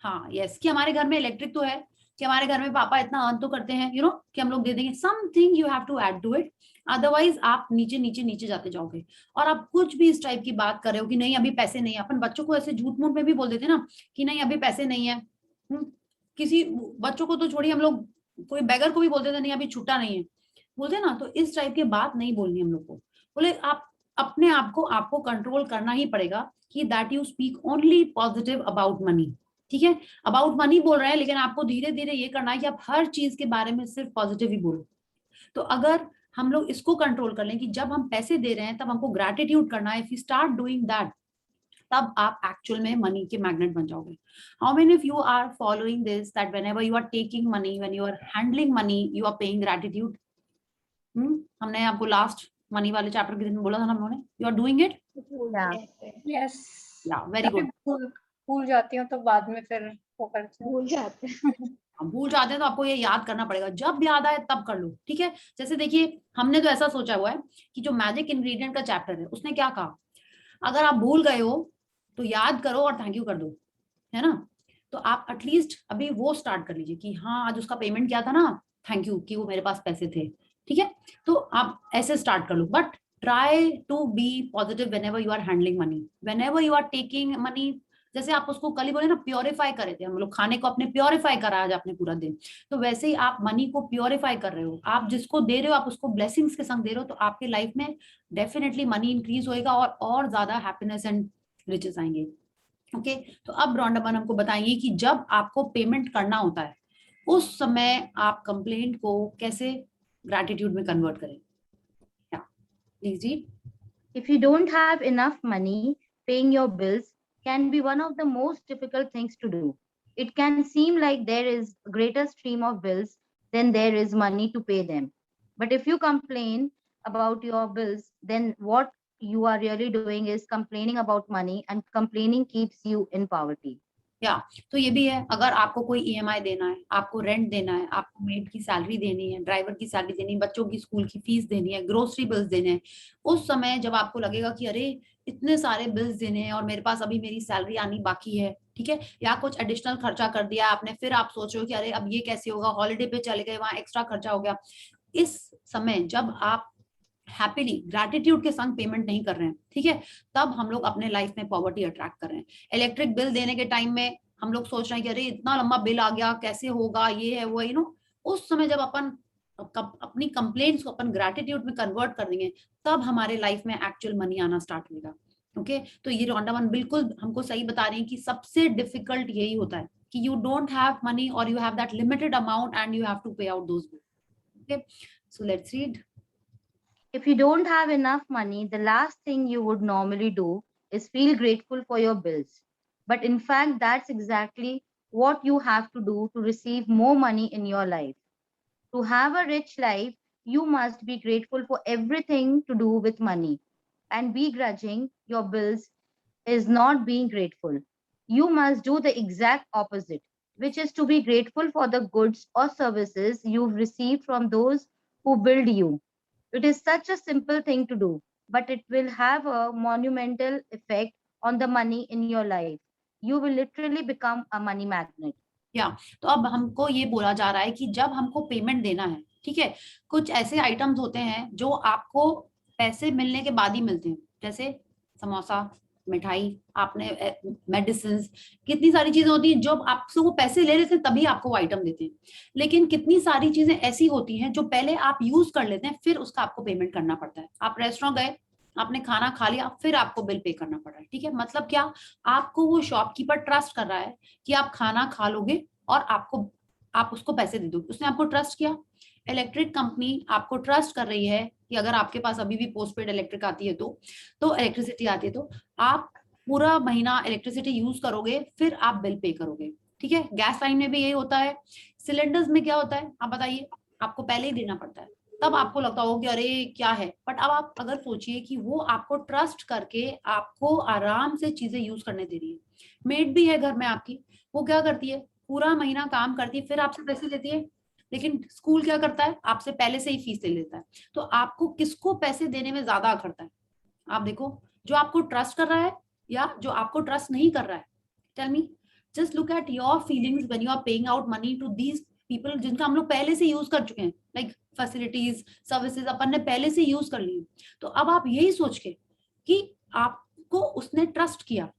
हाँ यस, कि हमारे घर में इलेक्ट्रिक तो है, कि हमारे घर में पापा इतना अर्न तो करते हैं, कि हम लोग दे देंगे, something you have to add to it, otherwise आप नीचे नीचे नीचे जाते जाओगे। और आप कुछ भी इस टाइप की बात कर रहे हो कि नहीं अभी पैसे नहीं है, अपन बच्चों को ऐसे झूठ मूठ में भी बोल देते ना कि नहीं अभी पैसे नहीं है, किसी बच्चों को तो छोड़िए, हम लोग कोई बैगर को भी बोलते थे नहीं अभी छुट्टा नहीं है, बोलते ना, तो इस टाइप की बात नहीं बोलनी हम लोग को। बोले आप अपने आप को आपको कंट्रोल करना ही पड़ेगा कि that you speak only positive about money, ठीक है, अबाउट मनी बोल रहे हैं लेकिन आपको धीरे धीरे ये करना है कि आप हर चीज के बारे में सिर्फ पॉजिटिव ही बोलो। तो अगर हम लोग इसको कंट्रोल कर लें कि जब हम पैसे दे रहे हैं तब हमको ग्रैटिट्यूड करना है, if you start doing that, तब आप एक्चुअल में मनी के मैग्नेट बन जाओगे। How many of you are following this, that whenever you are taking money, when you are handling money, you are paying gratitude? हमने आपको लास्ट मनी वाले chapter के दिन में बोला था ना हम लोगों ने, you are doing it? Yes, yeah very good. भूल जाती हूँ तो बाद में फिर वो करते भूल जाते भूल जाते हैं तो आपको ये याद करना पड़ेगा, जब याद आए तब कर लो, ठीक है। जैसे देखिए हमने तो ऐसा सोचा हुआ है कि जो मैजिक इंग्रेडिएंट का चैप्टर है उसने क्या कहा, अगर आप भूल गए हो तो याद करो और थैंक यू कर दो, है ना। तो आप एटलीस्ट अभी वो स्टार्ट कर लीजिए कि हाँ आज उसका पेमेंट किया था ना, थैंक यू कि वो मेरे पास पैसे थे, ठीक है। तो आप ऐसे स्टार्ट कर लो, but try to be positive whenever you are handling money, whenever you are taking money, जैसे आप उसको कल ही बोले ना प्योरीफाई करे थे हम लोग, खाने को अपने प्योरीफाई करा आज आपने पूरा दिन, तो वैसे ही आप मनी को प्योरीफाई कर रहे हो। आप जिसको दे रहे हो आप उसको ब्लेसिंग्स के संग दे रहे हो, तो आपके लाइफ में डेफिनेटली मनी इंक्रीज होएगा और ज्यादा हैप्पीनेस एंड रिचेस आएंगे। ओके, तो अब रॉन्डाबन हमको बताइए कि जब आपको पेमेंट करना होता है उस समय आप कंप्लेंट को कैसे ग्रैटिट्यूड में कन्वर्ट करें। प्लीज जी। If you don't have enough money, paying your bills can be one of the most difficult things to do. It can seem like there is a greater stream of bills than there is money to pay them. But if you complain about your bills, then what you are really doing is complaining about money, and complaining keeps you in poverty. या तो ये भी है, अगर आपको कोई EMI देना है, आपको रेंट देना है, आपको मेड की सैलरी देनी है, ड्राइवर की सैलरी देनी है, बच्चों की स्कूल की फीस देनी है, ग्रोसरी बिल्स देने हैं, उस समय जब आपको लगेगा कि अरे इतने सारे बिल्स देने हैं और मेरे पास अभी मेरी सैलरी आनी बाकी है, ठीक है, या कुछ एडिशनल खर्चा कर दिया आपने, फिर आप सोच रहे हो कि अरे अब ये कैसे होगा, हॉलीडे पे चले गए वहां एक्स्ट्रा खर्चा हो गया। इस समय जब आप हैप्पीली ग्रैटिट्यूड के संग पेमेंट नहीं कर रहे हैं, ठीक है, तब हम लोग अपने लाइफ में पॉवर्टी अट्रैक्ट कर रहे हैं। इलेक्ट्रिक बिल देने के टाइम में हम लोग सोच रहे हैं कि अरे इतना लंबा बिल आ गया, कैसे होगा, ये है वो, यू नो, उस समय जब अपन अपनी कंप्लेंट्स को अपन ग्रैटिट्यूड में कन्वर्ट कर देंगे, तब हमारे लाइफ में एक्चुअल मनी आना स्टार्ट होगा। ओके, तो ये रॉन्डाबन बिल्कुल हमको सही बता रही है कि सबसे डिफिकल्ट यही होता है कि यू डोंट हैव मनी और you have that limited amount and you have to pay out those bills. Okay, so let's read. If you don't have enough money, the last thing you would normally do is feel grateful for your bills. But in fact, that's exactly what you have to do to receive more money in your life. To have a rich life, you must be grateful for everything to do with money. And begrudging your bills is not being grateful. You must do the exact opposite, which is to be grateful for the goods or services you've received from those who build you. It is such a simple thing to do, but it will have a monumental effect on the money in your life. You will literally become a money magnet. या तो अब हमको ये बोला जा रहा है कि जब हमको पेमेंट देना है, ठीक है, कुछ ऐसे आइटम्स होते हैं जो आपको पैसे मिलने के बाद ही मिलते हैं, जैसे समोसा, मिठाई, आपने मेडिसिन, कितनी सारी चीजें होती हैं जो आपसे वो पैसे ले लेते हैं तभी आपको वो आइटम देते हैं। लेकिन कितनी सारी चीजें ऐसी होती हैं जो पहले आप यूज कर लेते हैं, फिर उसका आपको पेमेंट करना पड़ता है। आप रेस्टोरेंट गए, आपने खाना खा लिया, फिर आपको बिल पे करना पड़ रहा है, ठीक है, मतलब क्या, आपको वो शॉपकीपर ट्रस्ट कर रहा है कि आप खाना खा लोगे और आप उसको पैसे दे दोगे, उसने आपको ट्रस्ट किया। इलेक्ट्रिक कंपनी आपको ट्रस्ट कर रही है कि अगर आपके पास अभी भी पोस्टपेड इलेक्ट्रिक आती है तो इलेक्ट्रिसिटी आती है, तो आप पूरा महीना इलेक्ट्रिसिटी यूज करोगे, फिर आप बिल पे करोगे, ठीक है। गैस लाइन में भी यही होता है। सिलेंडर्स में क्या होता है आप बताइए, आपको पहले ही देना पड़ता है, तब आपको लगता होगा कि अरे क्या है, बट अब आप अगर सोचिए कि वो आपको ट्रस्ट करके आपको आराम से चीजें यूज करने दे रही है। मेड भी है घर में आपकी, वो क्या करती है, पूरा महीना काम करती है, फिर आपसे पैसे लेती है। लेकिन स्कूल क्या करता है, आपसे पहले से ही फीस ले लेता है। तो आपको किसको पैसे देने में ज्यादा अखरता है, आप देखो, जो आपको ट्रस्ट कर रहा है या जो आपको ट्रस्ट नहीं कर रहा है। Tell me, just look at your feelings when you are paying out money to these people जिनका हम लोग पहले से यूज कर चुके हैं, लाइक फैसिलिटीज, सर्विसेज अपन ने पहले से यूज कर ली। तो अब आप यही सोच के कि आपको उसने ट्रस्ट किया,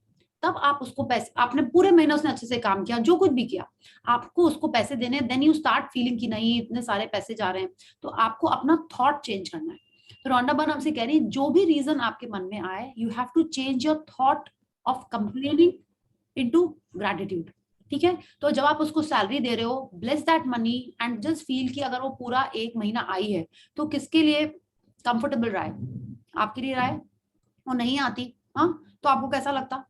तब आप उसको पैसे, आपने पूरे महीने उसने अच्छे से काम किया, जो कुछ भी किया, आपको उसको पैसे देने, देन यू स्टार्ट फीलिंग कि नहीं इतने सारे पैसे जा रहे हैं, तो आपको अपना थॉट चेंज करना है। तो रॉन्डाबन हमसे कह रही है, जो भी रीजन आपके मन में आए, you have to change your thought of complaining into gratitude, ठीक है। तो जब आप उसको सैलरी दे रहे हो, bless that money and just feel कि अगर वो पूरा एक महीना आई है तो किसके लिए कंफर्टेबल रहा है, आपके लिए रहा है, वो नहीं आती, हाँ, तो आपको कैसा लगता,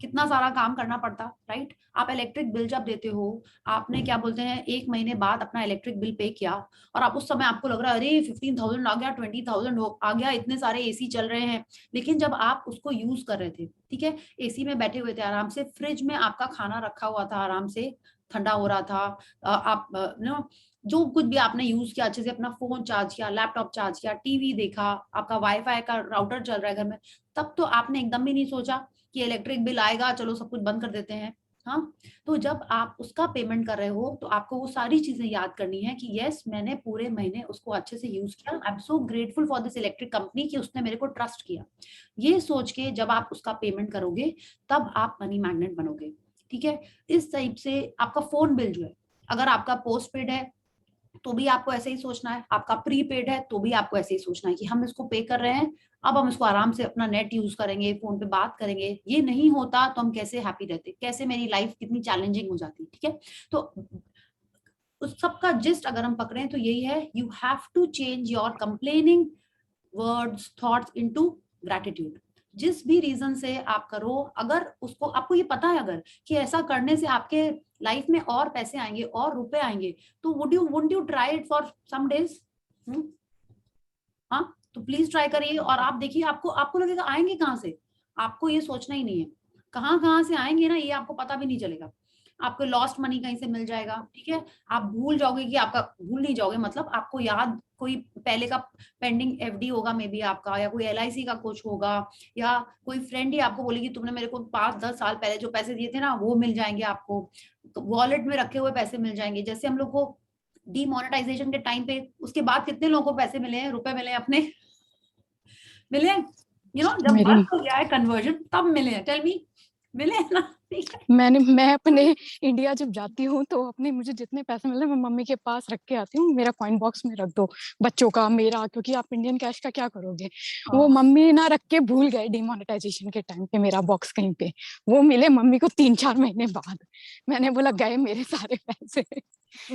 कितना सारा काम करना पड़ता, राइट। आप इलेक्ट्रिक बिल जब देते हो, आपने क्या बोलते हैं, एक महीने बाद अपना इलेक्ट्रिक बिल पे किया और आप उस समय आपको लग रहा है अरे 15,000 आ गया, 20,000 आ गया, इतने सारे एसी चल रहे हैं। लेकिन जब आप उसको यूज कर रहे थे, ठीक है, एसी में बैठे हुए थे आराम से, फ्रिज में आपका खाना रखा हुआ था, आराम से ठंडा हो रहा था, आप नो जो कुछ भी आपने यूज किया, अच्छे से अपना फोन चार्ज किया, लैपटॉप चार्ज किया, टीवी देखा, आपका वाईफाई का राउटर चल रहा है घर में, तब तो आपने एकदम भी नहीं सोचा कि इलेक्ट्रिक बिल आएगा, चलो सब कुछ बंद कर देते हैं, हाँ, तो जब आप उसका पेमेंट कर रहे हो तो आपको वो सारी चीजें याद करनी है कि यस मैंने पूरे महीने उसको अच्छे से यूज किया, I am so grateful for this electric company कि उसने मेरे को ट्रस्ट किया। ये सोच के जब आप उसका पेमेंट करोगे तब आप मनी मैग्नेट बनोगे, ठीक है। इस टाइप से आपका फोन बिल जो है, अगर आपका पोस्ट पेड है तो भी आपको ऐसे ही सोचना है, आपका प्रीपेड है तो भी आपको ऐसे ही सोचना है कि हम इसको पे कर रहे हैं, अब हम इसको आराम से अपना नेट यूज करेंगे, फोन पे बात करेंगे। ये नहीं होता तो हम कैसे हैप्पी रहते, कैसे मेरी लाइफ कितनी चैलेंजिंग हो जाती, ठीक है। तो उस सब का जिस्ट अगर हम पकड़े तो यही है, you have to change your complaining words thoughts into gratitude. जिस भी रीजन से आप करो, अगर उसको आपको ये पता है अगर कि ऐसा करने से आपके लाइफ में और पैसे आएंगे और रुपए आएंगे, तो would you try it for some days? हाँ, तो प्लीज ट्राई करिए और आप देखिए आपको आपको लगेगा आएंगे कहाँ से, आपको ये सोचना ही नहीं है कहाँ कहाँ से आएंगे ना, ये आपको पता भी नहीं चलेगा। आपको लॉस्ट मनी कहीं से मिल जाएगा, ठीक है। आप भूल जाओगे कि आपका, भूल नहीं जाओगे मतलब आपको याद कोई पहले का पेंडिंग एफडी होगा मे बी आपका, या कोई एलआईसी का कुछ होगा, या कोई फ्रेंड ही आपको बोलेगी तुमने मेरे को 5-10 साल पहले जो पैसे दिए थे ना वो मिल जाएंगे आपको, वॉलेट में रखे हुए पैसे मिल जाएंगे। जैसे हम लोग को डीमोनेटाइजेशन के टाइम पे उसके बाद कितने लोगों को पैसे मिले हैं, रुपए मिले हैं अपने, मिले हैं, यू नो जब मेरी बंद हो गया है कन्वर्जन तब मिले हैं, टेल मी, मिले हैं ना? मैं अपने इंडिया जब जाती हूँ तो अपने मुझे जितने पैसे मिलते हैं मैं मम्मी के पास रख के आती हूँ, मेरा कॉइन बॉक्स में रख दो, बच्चों का मेरा, क्योंकि आप इंडियन कैश का क्या करोगे। वो मम्मी ना रख के भूल गए डिमोनेटाइजेशन के टाइम पे मेरा बॉक्स कहीं पे, वो मिले मम्मी को 3-4 महीने बाद। मैंने बोला गए मेरे सारे पैसे।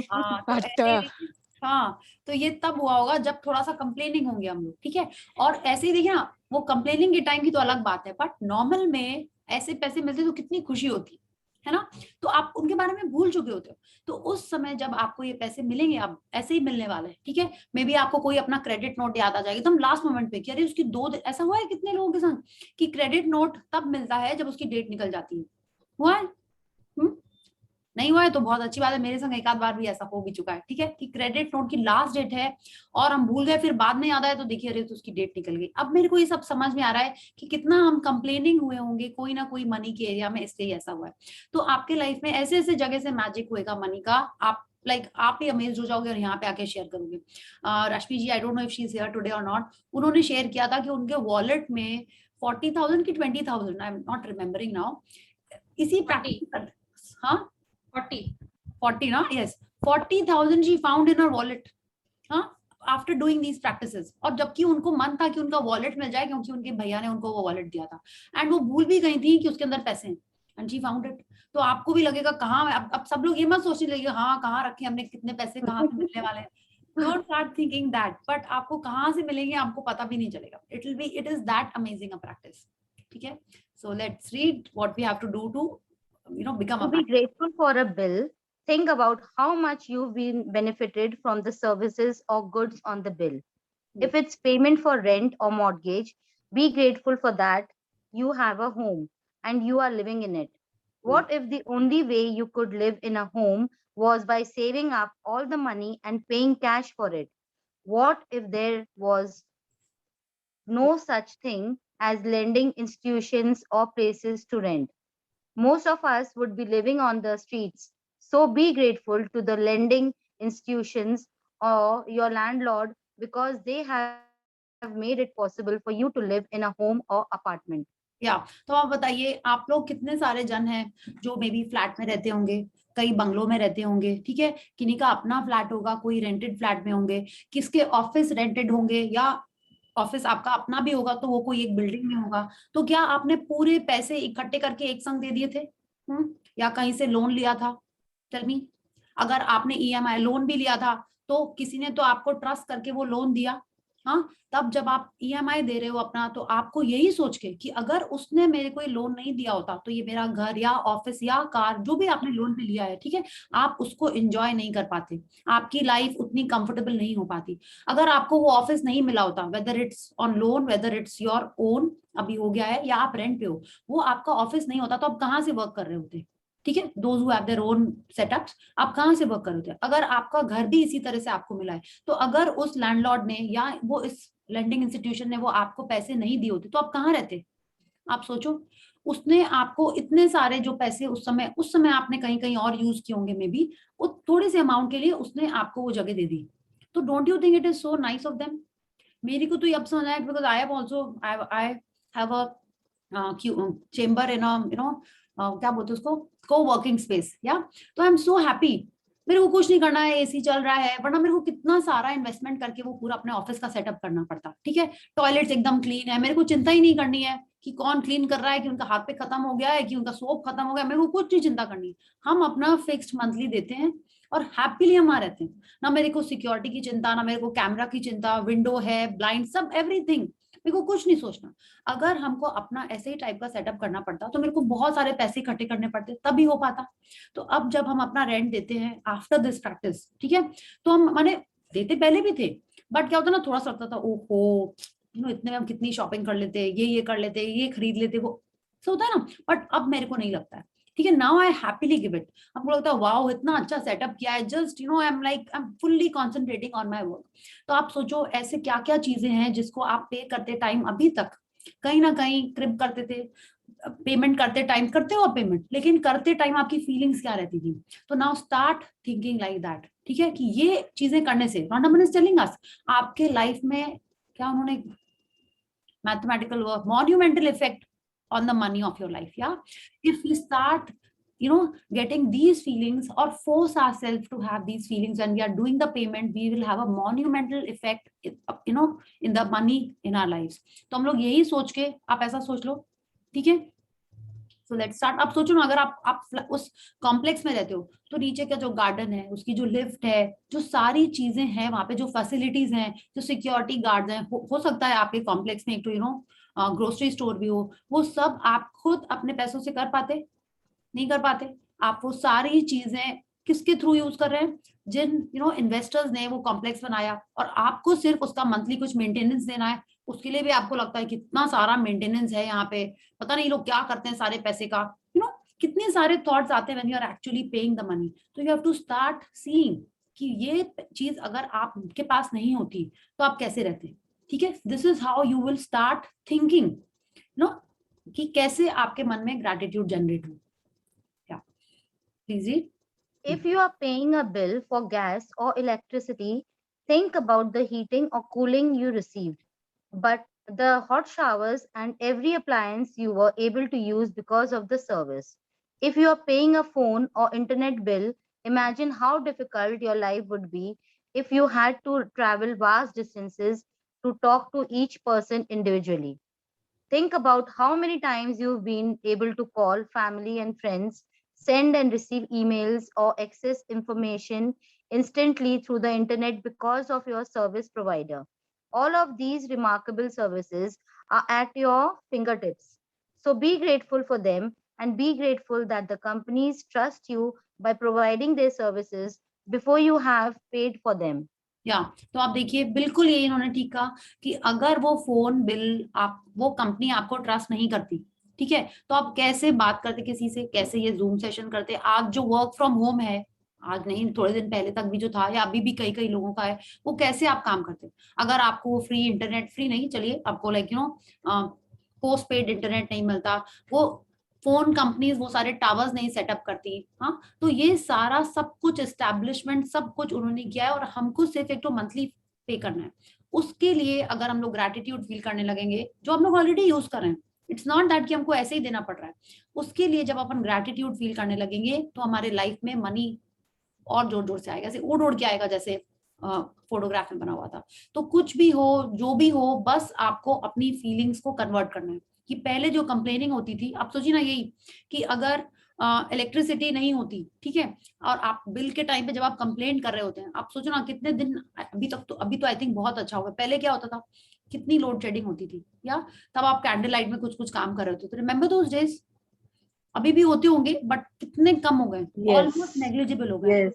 हाँ तो बट ऐसे ही देखिए, हाँ तो ये तब हुआ होगा जब थोड़ा सा कंप्लेनिंग होंगे हम लोग, ठीक है। और ऐसे ही देखिए ना, वो कंप्लेनिंग के टाइम की तो अलग बात है, बट नॉर्मल में ऐसे पैसे मिलते तो कितनी खुशी होती है ना। तो आप उनके बारे में भूल चुके होते हो, तो उस समय जब आपको ये पैसे मिलेंगे, अब ऐसे ही मिलने वाले हैं, ठीक है। मे बी आपको कोई अपना क्रेडिट नोट याद आ जाएगा एकदम लास्ट मोमेंट पे कि अरे उसकी ऐसा हुआ है कितने लोगों के साथ कि क्रेडिट नोट तब मिलता है जब उसकी डेट निकल जाती है। हुआ है? नहीं हुआ है तो बहुत अच्छी बात है, मेरे संग एक आध बार भी ऐसा हो भी चुका है, ठीक है, कि क्रेडिट नोट की लास्ट डेट है और हम भूल गए, फिर बाद में याद आया तो देखिए अरे तो उसकी डेट निकल गई। अब मेरे को ये सब समझ में आ रहा है कि कितना हम कंप्लेनिंग हुए होंगे कोई ना कोई मनी के एरिया में, इसलिए ऐसा हुआ है। तो आपके लाइफ में ऐसे ऐसे जगह से मैजिक होएगा मनी का, आप आप ही अमेज हो जाओगे और यहाँ पे आके शेयर करोगे। Rashmi ji, I don't know if she is here today और नॉट, उन्होंने शेयर किया था कि उनके वॉलेट में 40,000 की 20,000, I am not remembering now, इसी प्रैक्टिस, हाँ 40 ना, yes, 40,000 she found in her wallet, हाँ, आफ्टर डूइंग दीज प्रैक्टिसेस। और जबकि उनको मन था कि उनका वॉलेट मिल जाए क्योंकि उनके भैया ने उनको वो वॉलेट दिया था, एंड वो भूल भी गई थी कि उसके अंदर पैसे हैं, एंड शी फाउंड इट। तो आपको भी लगेगा कहाँ, अब सब लोग ये मत सोचने लगे हाँ कहाँ रखे हमने, कितने पैसे कहाँ से मिलने वाले हैं, don't start thinking that, but आपको कहाँ से मिलेंगे आपको पता भी नहीं चलेगा। It is that amazing a practice, ठीक है। So let's read what we have to do to become To a be grateful for a bill, think about how much you've been benefited from the services or goods on the bill. If it's payment for rent or mortgage, be grateful for that. You have a home and you are living in it. What if the only way you could live in a home was by saving up all the money and paying cash for it? What if there was no such thing as lending institutions or places to rent? Most of us would be living on the streets. So be grateful to the lending institutions or your landlord because they have made it possible for you to live in a home or apartment. या तो आप बताइए, आप लोग कितने सारे जन हैं जो मे बी फ्लैट में रहते होंगे, कई बंगलों में रहते होंगे, ठीक है, किन्हीं का अपना फ्लैट होगा, कोई रेंटेड फ्लैट में होंगे, किसके ऑफिस रेंटेड होंगे, या ऑफिस आपका अपना भी होगा तो वो कोई एक बिल्डिंग में होगा। तो क्या आपने पूरे पैसे इकट्ठे करके एक संग दे दिए थे, या कहीं से लोन लिया था? टेल मी, अगर आपने ईएमआई लोन भी लिया था तो किसी ने तो आपको ट्रस्ट करके वो लोन दिया, हाँ, तब जब आप ईएमआई दे रहे हो अपना, तो आपको यही सोच के कि अगर उसने मेरे को लोन नहीं दिया होता तो ये मेरा घर या ऑफिस या कार जो भी आपने लोन पे लिया है, ठीक है, आप उसको एंजॉय नहीं कर पाते, आपकी लाइफ उतनी कंफर्टेबल नहीं हो पाती। अगर आपको वो ऑफिस नहीं मिला होता, whether it's on loan whether it's your own अभी हो गया है, या आप रेंट पे हो, वो आपका ऑफिस नहीं होता तो आप कहाँ से वर्क कर रहे होते, ठीक है, those who have their own setups, आप कहाँ से वर्क कर रहे होते। अगर आपका घर भी इसी तरह से आपको मिला है, तो अगर उस लैंडलॉर्ड ने या वो इस लेंडिंग इंस्टीट्यूशन ने वो आपको पैसे नहीं दिए होते तो आप कहाँ रहते, आप सोचो। उसने आपको इतने सारे जो पैसे उस समय आपने कहीं कहीं और यूज किए होंगे मे बी, वो थोड़े से अमाउंट के लिए उसने आपको वो जगह दे दी. तो don't you think it is so nice of them? मेरी को तो ये अब समझ आया, because I have also I have a chamber in क्या बोलते हैं उसको, को वर्किंग स्पेस, या. तो आई एम सो हैप्पी. मेरे को कुछ नहीं करना है, एसी चल रहा है, वरना मेरे को कितना सारा इन्वेस्टमेंट करके वो पूरा अपने ऑफिस का सेटअप करना पड़ता. ठीक है, टॉयलेट्स एकदम क्लीन है, मेरे को चिंता ही नहीं करनी है कि कौन क्लीन कर रहा है, कि उनका हाथ पे खत्म हो गया है, कि उनका सोप खत्म हो गया, मेरे को कुछ नहीं चिंता करनी. हम अपना फिक्स्ड मंथली देते हैं और हैप्पीली हम वहां रहते हैं. ना मेरे को सिक्योरिटी की चिंता, ना मेरे को कैमरा की चिंता, विंडो है, ब्लाइंड, सब एवरीथिंग, मेरे को कुछ नहीं सोचना. अगर हमको अपना ऐसे ही टाइप का सेटअप करना पड़ता तो मेरे को बहुत सारे पैसे इकट्ठे करने पड़ते, तभी हो पाता. तो अब जब हम अपना रेंट देते हैं आफ्टर दिस प्रैक्टिस, ठीक है, तो हम माने देते पहले भी थे, बट क्या होता ना, थोड़ा सा लगता था ओहो इतने में हम कितनी शॉपिंग कर लेते, ये कर लेते, ये खरीद लेते, वो सब होता है ना. बट अब मेरे को नहीं लगता है. ठीक है, now I happily give it. हमको लगता है वाओ इतना अच्छा सेटअप किया है, just I am like I am fully concentrating on my work. तो आप सोचो ऐसे क्या क्या चीजें हैं जिसको आप पे करते टाइम अभी तक कहीं ना कहीं क्रिप करते थे. पेमेंट करते टाइम करते हो पेमेंट, लेकिन करते टाइम आपकी फीलिंग्स क्या रहती थी. तो now start thinking like that. ठीक है, कि ये चीजें करने से रॉन्डामन इज टेलिंग अस आपके लाइफ में क्या उन्होंने mathematical work, monumental effect on the money of your life. Yeah, if we start getting these feelings or force ourselves to have these feelings when we are doing the payment, we will have a monumental effect in the money in our lives. तो हम लोग यही सोच के, आप ऐसा सोच लो. ठीक है, सो लेट्स स्टार्ट. आप सोचो ना, अगर आप उस कॉम्प्लेक्स में रहते हो तो नीचे का जो गार्डन है, उसकी जो लिफ्ट है, जो सारी चीजें हैं वहां पे, जो फैसिलिटीज हैं, जो सिक्योरिटी गार्ड्स हैं, हो सकता है आपके कॉम्प्लेक्स में एक तो ग्रोसरी स्टोर भी हो, वो सब आप खुद अपने पैसों से कर पाते? नहीं कर पाते. आप वो सारी चीजें किसके थ्रू यूज कर रहे हैं? जिन इन्वेस्टर्स ने वो कॉम्प्लेक्स बनाया, और आपको सिर्फ उसका मंथली कुछ मेंटेनेंस देना है. उसके लिए भी आपको लगता है कितना सारा मेंटेनेंस है यहाँ पे, पता नहीं लोग क्या करते हैं सारे पैसे का. कितने सारे थॉट्स आते हैं when you are actually paying the money. तो you have to start seeing कि ये चीज अगर आपके पास नहीं होती तो आप कैसे रहते. ठीक है, this is how you will start thinking कि कैसे आपके मन में ग्रैटिट्यूड जनरेट हो. Please read. If you are paying a bill for gas or electricity, think about the heating or cooling you received, but the hot showers and every appliance you were able to use because of the service. If you are paying a phone or internet bill, imagine how difficult your life would be if you had to travel vast distances to talk to each person individually. Think about how many times you've been able to call family and friends, send and receive emails, or access information instantly through the internet because of your service provider. All of these remarkable services are at your fingertips. So be grateful for them and be grateful that the companies trust you by providing their services before you have paid for them. तो आप देखिए बिल्कुल ये इन्होंने ठीक कहा कि अगर वो फोन बिल वो कंपनी आपको ट्रस्ट नहीं करती, ठीक है, तो आप कैसे बात करते किसी से, कैसे ये जूम सेशन करते. आज जो वर्क फ्रॉम होम है, आज नहीं थोड़े दिन पहले तक भी जो था, या अभी भी कई कई लोगों का है, वो कैसे आप काम करते. अगर आपको वो फ्री इंटरनेट, फ्री नहीं चलिए, आपको लाइक पोस्ट पेड इंटरनेट नहीं मिलता, वो फोन कंपनीज वो सारे टावर्स नहीं सेटअप करती. हाँ, तो ये सारा सब कुछ एस्टैब्लिशमेंट सब कुछ उन्होंने किया है, और हमको सिर्फ एक तो मंथली पे करना है. उसके लिए अगर हम लोग ग्रैटिट्यूड फील करने लगेंगे, जो हम लोग ऑलरेडी यूज कर रहे हैं, इट्स नॉट दैट कि हमको ऐसे ही देना पड़ रहा है. उसके लिए जब अपन ग्रैटिट्यूड फील करने लगेंगे तो हमारे लाइफ में मनी और जोर जोर से आएगा, जैसे उड़ उड़ के आएगा, जैसे फोटोग्राफ में बना हुआ था. तो कुछ भी हो, जो भी हो, बस आपको अपनी फीलिंग्स को कन्वर्ट करना है. कि पहले जो कंप्लेनिंग होती थी, आप सोचिए ना यही कि अगर इलेक्ट्रिसिटी नहीं होती, ठीक है, और आप बिल के टाइम पे जब आप कंप्लेंट कर रहे होते हैं, आप सोचो ना कितने दिन, अभी तो आई थिंक बहुत अच्छा होगा. पहले क्या होता था, कितनी लोड शेडिंग होती थी, या तब आप कैंडल लाइट में कुछ कुछ काम कर रहे होते थे. Remember those days? अभी भी होते होंगे बट कितने कम हो गए, ऑलमोस्ट नेग्लिजिबल हो गए.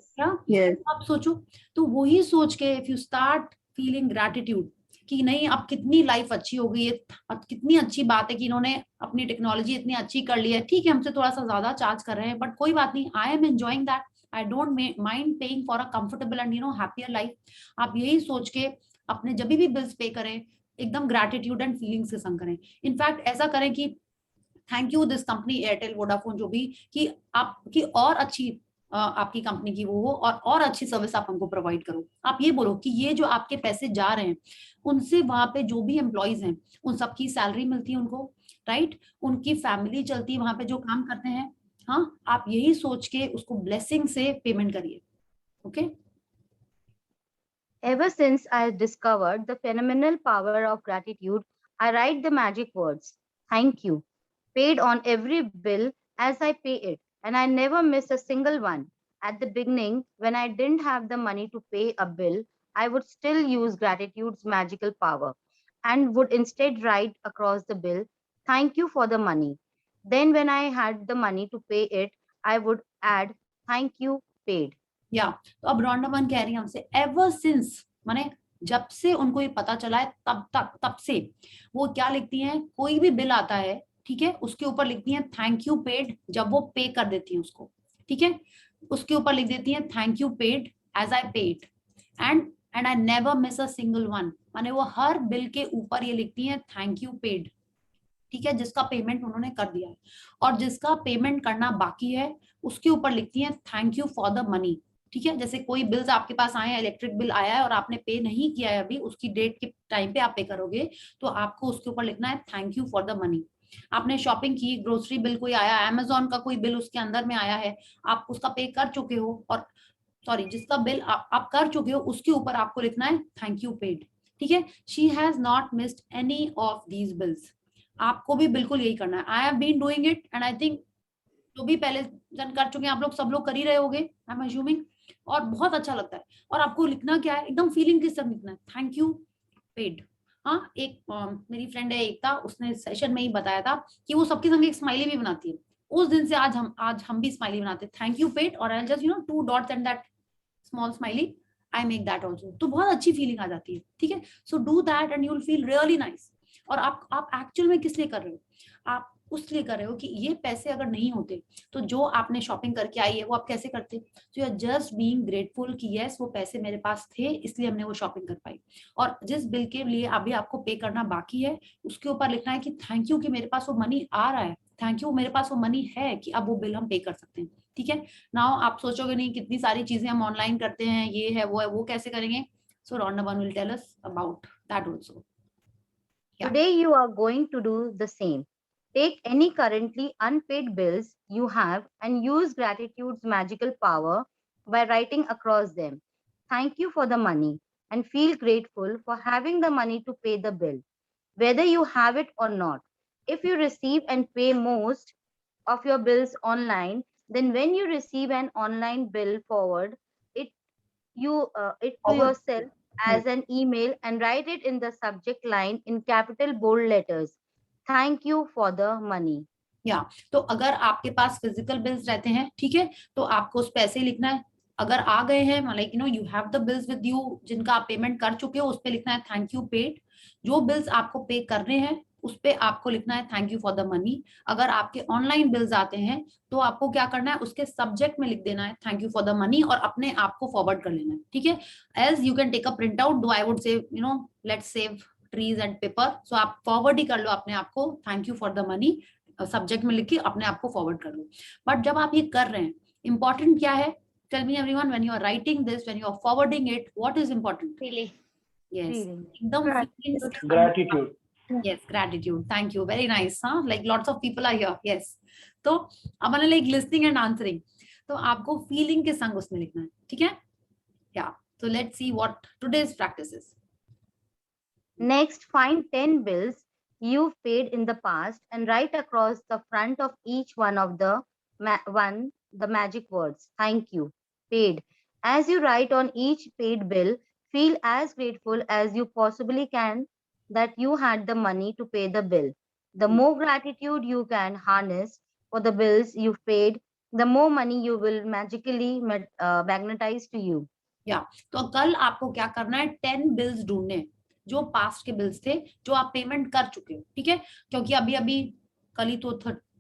आप सोचो, तो वही सोच के if you start feeling gratitude कि नहीं अब कितनी लाइफ अच्छी हो गई है, अब कितनी अच्छी बात है कि इन्होंने अपनी टेक्नोलॉजी इतनी अच्छी कर ली है. ठीक है, हमसे थोड़ा सा ज्यादा चार्ज कर रहे हैं, बट कोई बात नहीं, I am enjoying that. I don't mind paying for a comfortable and happier life. आप यही सोच के अपने जब भी बिल्स पे करें, एकदम ग्रैटिट्यूड एंड फीलिंग्स के संग करें. इनफैक्ट ऐसा करें कि thank you this company, Airtel, Vodafone, जो भी, कि आपकी और अच्छी आपकी कंपनी की वो हो और अच्छी सर्विस आप हमको प्रोवाइड करो। आप ये बोलो कि ये जो आपके पैसे जा रहे हैं उनसे वहां पे जो भी एम्प्लॉइज हैं उन सबकी सैलरी मिलती है उनको, राइट, उनकी फैमिली चलती है वहां पे जो काम करते हैं। हाँ, आप यही सोच के उसको ब्लेसिंग से पेमेंट करिए। Okay. Ever since I discovered the phenomenal power of gratitude, I write the magic words, thank you, paid on every bill as I pay it, and I never miss a single one. At the beginning, when I didn't have the money to pay a bill, I would still use gratitude's magical power and would instead write across the bill, thank you for the money. Then, when I had the money to pay it, I would add, thank you, paid. या तो अब Rhonda one कह रही है हमसे, ever since माने जब से उनको ये पता चला है तब से वो क्या लिखती हैं, कोई भी बिल आता है, ठीक है, उसके ऊपर लिखती हैं थैंक यू पेड, जब वो पे कर देती हैं उसको, ठीक है, उसके ऊपर लिख देती हैं thank you paid as I paid and I never miss a single one, माने वो हर बिल के ऊपर ये लिखती हैं थैंक यू पेड, ठीक है, जिसका पेमेंट उन्होंने कर दिया है, और जिसका पेमेंट करना बाकी है उसके ऊपर लिखती हैं thank you for the money, ठीक है। जैसे कोई बिल्स आपके पास आए हैं, इलेक्ट्रिक बिल आया है और आपने पे नहीं किया है अभी, उसकी डेट के टाइम पे आप पे करोगे, तो आपको उसके ऊपर लिखना है thank you for the money. आपने शॉपिंग की, ग्रोसरी बिल कोई आया, अमेजोन का कोई बिल उसके अंदर में आया है, आप उसका पे कर चुके हो, और सॉरी जिसका बिल आप कर चुके हो उसके ऊपर आपको लिखना है थैंक यू पेड, ठीक है। She has not missed any of these bills. आपको भी बिल्कुल यही करना है। I have been doing it and I think जो भी पहले जन कर चुके हैं आप लोग, सब लोग कर ही रहे होगे, आई एम अज्यूमिंग, और बहुत अच्छा लगता है। और आपको लिखना क्या है, एकदम फीलिंग के साथ लिखना है थैंक यू पेड। हाँ, एक मेरी फ्रेंड है एकता, उसने सेशन में ही बताया था कि वो सबके संग एक स्माइली भी बनाती है। उस दिन से आज हम भी स्माइली बनाते हैं, थैंक यू पेड, और I just 2 dots and that small smiley, I make that also, तो बहुत अच्छी फीलिंग आ जाती है, ठीक है। So do that and you will feel really nice. और आप एक्चुअल में किस लिए कर रहे हो, आप उस लिए कर रहे हो कि ये पैसे अगर नहीं होते तो जो आपने शॉपिंग करके आई है वो आप कैसे करते, तो you are just being grateful कि यस वो पैसे मेरे पास थे इसलिए हमने वो शॉपिंग कर पाई। और जिस बिल के लिए अभी आपको पे करना बाकी है उसके ऊपर लिखना है कि थैंक यू कि मेरे पास वो मनी आ रहा है, थैंक यू मेरे पास वो मनी है कि अब वो बिल हम पे कर सकते हैं, ठीक है। नाउ आप सोचोगे नहीं कितनी सारी चीजें हम ऑनलाइन करते हैं, ये है वो कैसे करेंगे। So Rhonda one will tell us about that also. Today, you are going to do the same. Take any currently unpaid bills you have and use gratitude's magical power by writing across them. Thank you for the money and feel grateful for having the money to pay the bill, whether you have it or not. If you receive and pay most of your bills online, then when you receive an online bill, forward it it to yourself as an email and write it in the subject line in capital bold letters. Thank you for the money. या तो अगर आपके पास physical bills रहते हैं, ठीक है, तो आपको उस पैसे लिखना है। अगर आ गए हैं like you have the bills with you, जिनका आप पेमेंट कर चुके हो, उस पे लिखना है थैंक यू पेड। जो बिल्स आपको पे करने हैं उस पे आपको लिखना है thank you for the money. अगर आपके ऑनलाइन बिल्स आते हैं तो आपको क्या करना है, उसके सब्जेक्ट में लिख देना है thank you for the money और अपने आप को फॉरवर्ड कर लेना है, ठीक है। As you can take a print out, though I would say let's save trees and paper, so आप फॉरवर्ड ही कर लो अपने आप को thank you for the money, subject में लिख के अपने आप को फॉरवर्ड कर लो। बट जब आप ये कर रहे हैं, इंपॉर्टेंट क्या है, tell me everyone, when you are writing this, when you are forwarding it, what is important? Feeling. Yes, Feeling. एकदम Gratitude. yes, gratitude, thank you, very nice, huh? Like lots of people are here, yes. तो अब मैंने like listening and answering, तो आपको feeling के संग उसमें लिखना है, ठीक है। Yeah, so let's see what today's practice is. Next, find 10 bills you've paid in the past and write across the front of each one of the magic words, thank you, paid. As you write on each paid bill, feel as grateful as you possibly can that you had the money to pay the bill. The more gratitude you can harness for the bills you've paid, the more money you will magically magnetize to you. Yeah, तो कल आपको क्या करना है, 10 bills ढूंढने जो past के bills थे जो आप पेमेंट कर चुके हो, ठीक है। क्योंकि अभी कल ही तो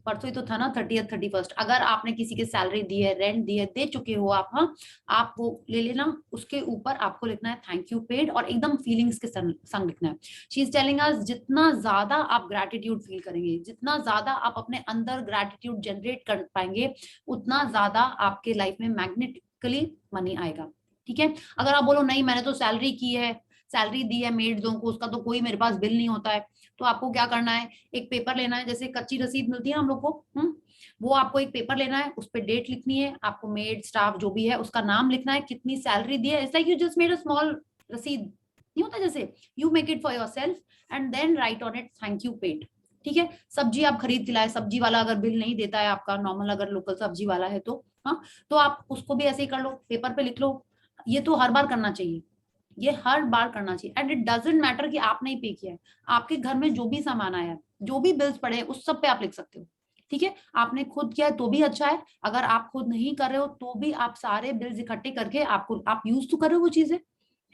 परसों ही तो था ना 30th 31st। अगर आपने किसी के सैलरी दी है, रेंट दी है, दे चुके हो आप, हाँ, आप वो ले लेना, उसके ऊपर आपको लिखना है थैंक यू पेड, और एकदम फीलिंग्स के संग लिखना है। शी इज टेलिंग अस जितना ज्यादा आप ग्रैटिट्यूड फील करेंगे, जितना ज्यादा आप अपने अंदर ग्रैटिट्यूड जनरेट कर पाएंगे, उतना ज्यादा आपके लाइफ में मैग्नेटिकली मनी आएगा। ठीक है, अगर आप बोलो नहीं मैंने तो सैलरी की है, सैलरी दी है मेड्सों को, उसका तो कोई मेरे पास बिल नहीं होता है, तो आपको क्या करना है, एक पेपर लेना है, जैसे कच्ची रसीद मिलती है हम लोग को, वो आपको एक पेपर लेना है, उस पर डेट लिखनी है, आपको मेड स्टाफ जो भी है उसका नाम लिखना है, कितनी सैलरी दी है, it's like you just made a small रसीद, नहीं होता जैसे, you make it for yourself and then write on it thank you paid. ठीक है, सब्जी आप खरीद के लाए, सब्जी वाला अगर बिल नहीं देता है आपका, नॉर्मल अगर लोकल सब्जी वाला है तो हाँ, तो आप उसको भी ऐसे ही कर लो, पेपर पे लिख लो। ये तो हर बार करना चाहिए, ये हर बार करना चाहिए, एंड इट डजंट मैटर कि आपने ही पे किया है, आपके घर में जो भी सामान आया है, जो भी बिल्स पड़े हैं, उस सब पे आप लिख सकते हो। ठीक है, आपने खुद किया है तो भी अच्छा है, अगर आप खुद नहीं कर रहे हो तो भी आप सारे बिल्स इकट्ठे करके आपको, आप यूज तो कर रहे हो वो चीजें,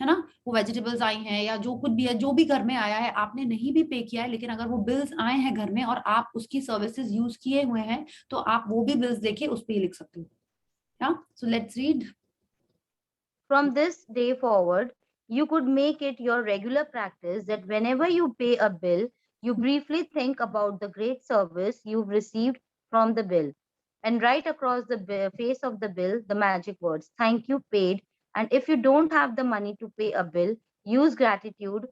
है ना, वो वेजिटेबल्स आई हैं या जो कुछ भी है, जो भी घर में आया है, आपने नहीं भी पे किया है, लेकिन अगर वो बिल्स आए हैं घर में और आप उसकी सर्विसेज यूज किए हुए हैं, तो आप वो भी बिल्स देके उस पर ही लिख सकते हो। सो let's read. From this day forward, you could make it your regular practice that whenever you pay a bill, you briefly think about the great service you've received from the bill and write across the face of the bill the magic words, thank you paid. And if you don't have the money to pay a bill, use gratitude,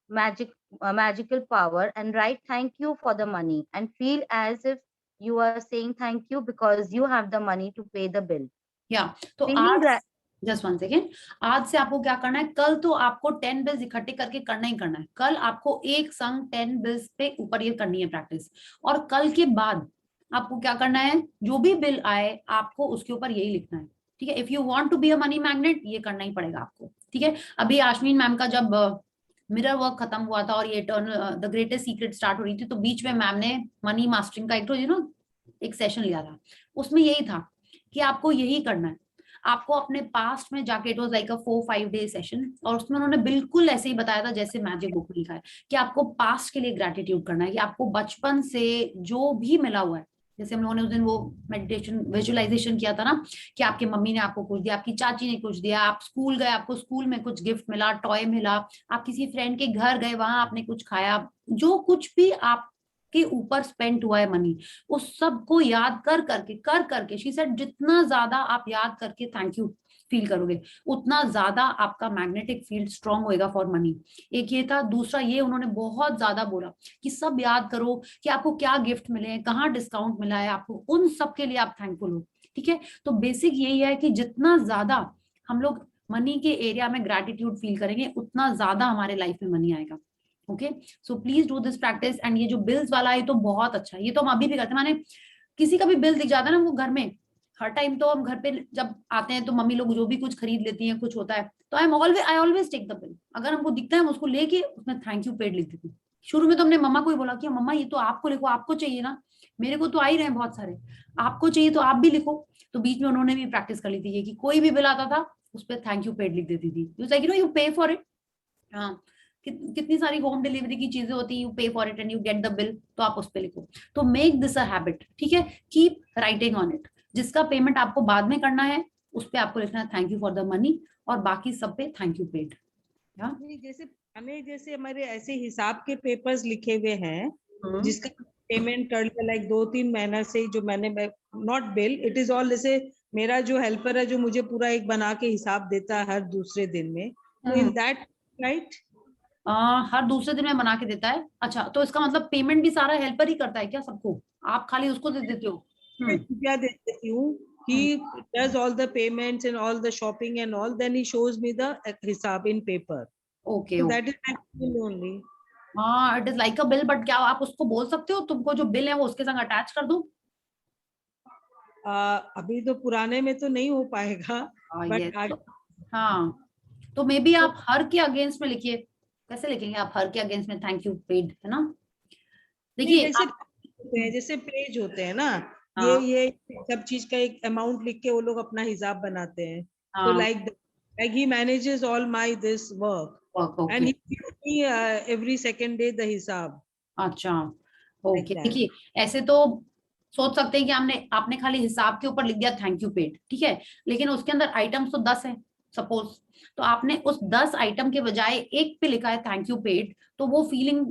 magical power, and write thank you for the money and feel as if you are saying thank you because you have the money to pay the bill. या तो Feeling आज just 1 second, आज से आपको क्या करना है, कल तो आपको 10 बिल्स इकट्ठे करके करना ही करना है, कल आपको एक संग 10 बिल्स पे ऊपर ये करनी है प्रैक्टिस, और कल के बाद आपको क्या करना है, जो भी बिल आए आपको उसके ऊपर यही लिखना है। ठीक है, if you want to be a money magnet, ये करना ही पड़ेगा आपको। ठीक है, अभी आश्विन मैम का जब मिरर वर्क खत्म हुआ था और ये द ग्रेटेस्ट सीक्रेट स्टार्ट हो रही थी, तो बीच में मैम ने मनी मास्टरिंग का एक सेशन लिया था, उसमें यही था कि आपको यही करना है, आपको अपने पास्ट में जाके, it was like a 4-5 day session, और उसमें उन्होंने बिल्कुल ऐसे ही बताया था जैसे मैजिक बुक में लिखा है, कि आपको पास्ट के लिए ग्रेटिट्यूड करना है, कि आपको बचपन से जो भी मिला हुआ है, जैसे हम लोगों ने उस दिन वो मेडिटेशन विजुअलाइजेशन किया था ना, कि आपके मम्मी ने आपको कुछ दिया, आपकी चाची ने कुछ दिया, आप स्कूल गए, आपको स्कूल में कुछ गिफ्ट मिला, टॉय मिला, आप किसी फ्रेंड के घर गए, वहां आपने कुछ खाया, जो कुछ भी आप के ऊपर स्पेंड हुआ है मनी, उस सब को याद कर करके शी सेड जितना ज्यादा आप याद करके थैंक यू फील करोगे, उतना ज्यादा आपका मैग्नेटिक फील्ड स्ट्रांग होएगा फॉर मनी। एक ये था, दूसरा ये उन्होंने बहुत ज्यादा बोला कि सब याद करो कि आपको क्या गिफ्ट मिले हैं, कहाँ डिस्काउंट मिला है आपको, उन सब के लिए आप थैंकफुल हो। ठीक है, तो बेसिक यही है कि जितना ज्यादा हम लोग मनी के एरिया में ग्रैटिट्यूड फील करेंगे, उतना ज्यादा हमारे लाइफ में मनी आएगा। Okay, so please do this practice. And ये जो बिल्स वाला है तो बहुत अच्छा है, ये तो हम अभी भी करते हैं, माने किसी का भी बिल दिख जाता है ना वो घर में, हर टाइम तो हम घर पे जब आते हैं तो मम्मी लोग जो भी कुछ खरीद लेती हैं, कुछ होता है, तो I always take the bill, अगर हमको दिखता है हम उसको लेके उसमें थैंक यू पेड लिख देती हूँ। शुरू में तो हमने मम्मा को ही बोला कि मम्मा ये तो आपको लिखो, आपको चाहिए ना, मेरे को तो आ ही रहे हैं बहुत सारे, आपको चाहिए तो आप भी लिखो। तो बीच में उन्होंने भी प्रैक्टिस कर ली थी कि कोई भी बिल आता था उस पर थैंक यू पेड लिख देती थी, यू पे फॉर इट। हाँ, कितनी सारी होम डिलीवरी की चीजें होती है, यू पे for it and you get the bill, तो आप उस पे लिखो। तो मेक दिस अ हैबिट, ठीक है, कीप राइटिंग ऑन इट, जिसका पेमेंट आपको बाद में करना है उस पे आपको लिखना है thank you for the money, और बाकी सब पे थैंक यू पेड। जैसे हमारे ऐसे हिसाब के पेपर्स लिखे हुए हैं जिसका पेमेंट कर लिया लाइक 2-3 महीना से, जो मैंने not bill, it is all, जैसे मेरा जो हेल्पर है जो मुझे पूरा एक बना के हिसाब देता है हर दूसरे दिन में, तो इज दैट राइट? हर दूसरे दिन में बना के देता है। अच्छा, तो इसका मतलब पेमेंट भी सारा हेल्पर ही करता है क्या सबको, आप खाली उसको दे देते हो? क्या दे देती हूँ, he does all the payments and all the shopping and all, then he shows me the hisab in paper. Okay, so okay. that is my bill only. हाँ, it is like a bill, but क्या आप उसको बोल सकते हो तुमको जो bill है वो उसके संग अटैच कर दो? अभी तो पुराने में तो नहीं हो पाएगा, बट हाँ, तो मे बी आप हर के अगेंस्ट में लिखिए। कैसे लिखेंगे आप हर के अगेंस्ट में थैंक यू पेड, है ना? देखिए जैसे पेज होते हैं ना, ये सब चीज का एक अमाउंट लिख के वो लोग अपना हिसाब बनाते हैं, तो like he manages all my this work, okay. and he gives me every second day the हिसाब। अच्छा, ओके। देखिए ऐसे तो सोच सकते हैं कि आपने खाली हिसाब के ऊपर लिख दिया थैंक यू पेड, ठीक है, लेकिन उसके अंदर आइटम्स तो 10 है सपोज, तो आपने उस 10 आइटम के बजाय एक पे लिखा है थैंक यू पेड, तो वो फीलिंग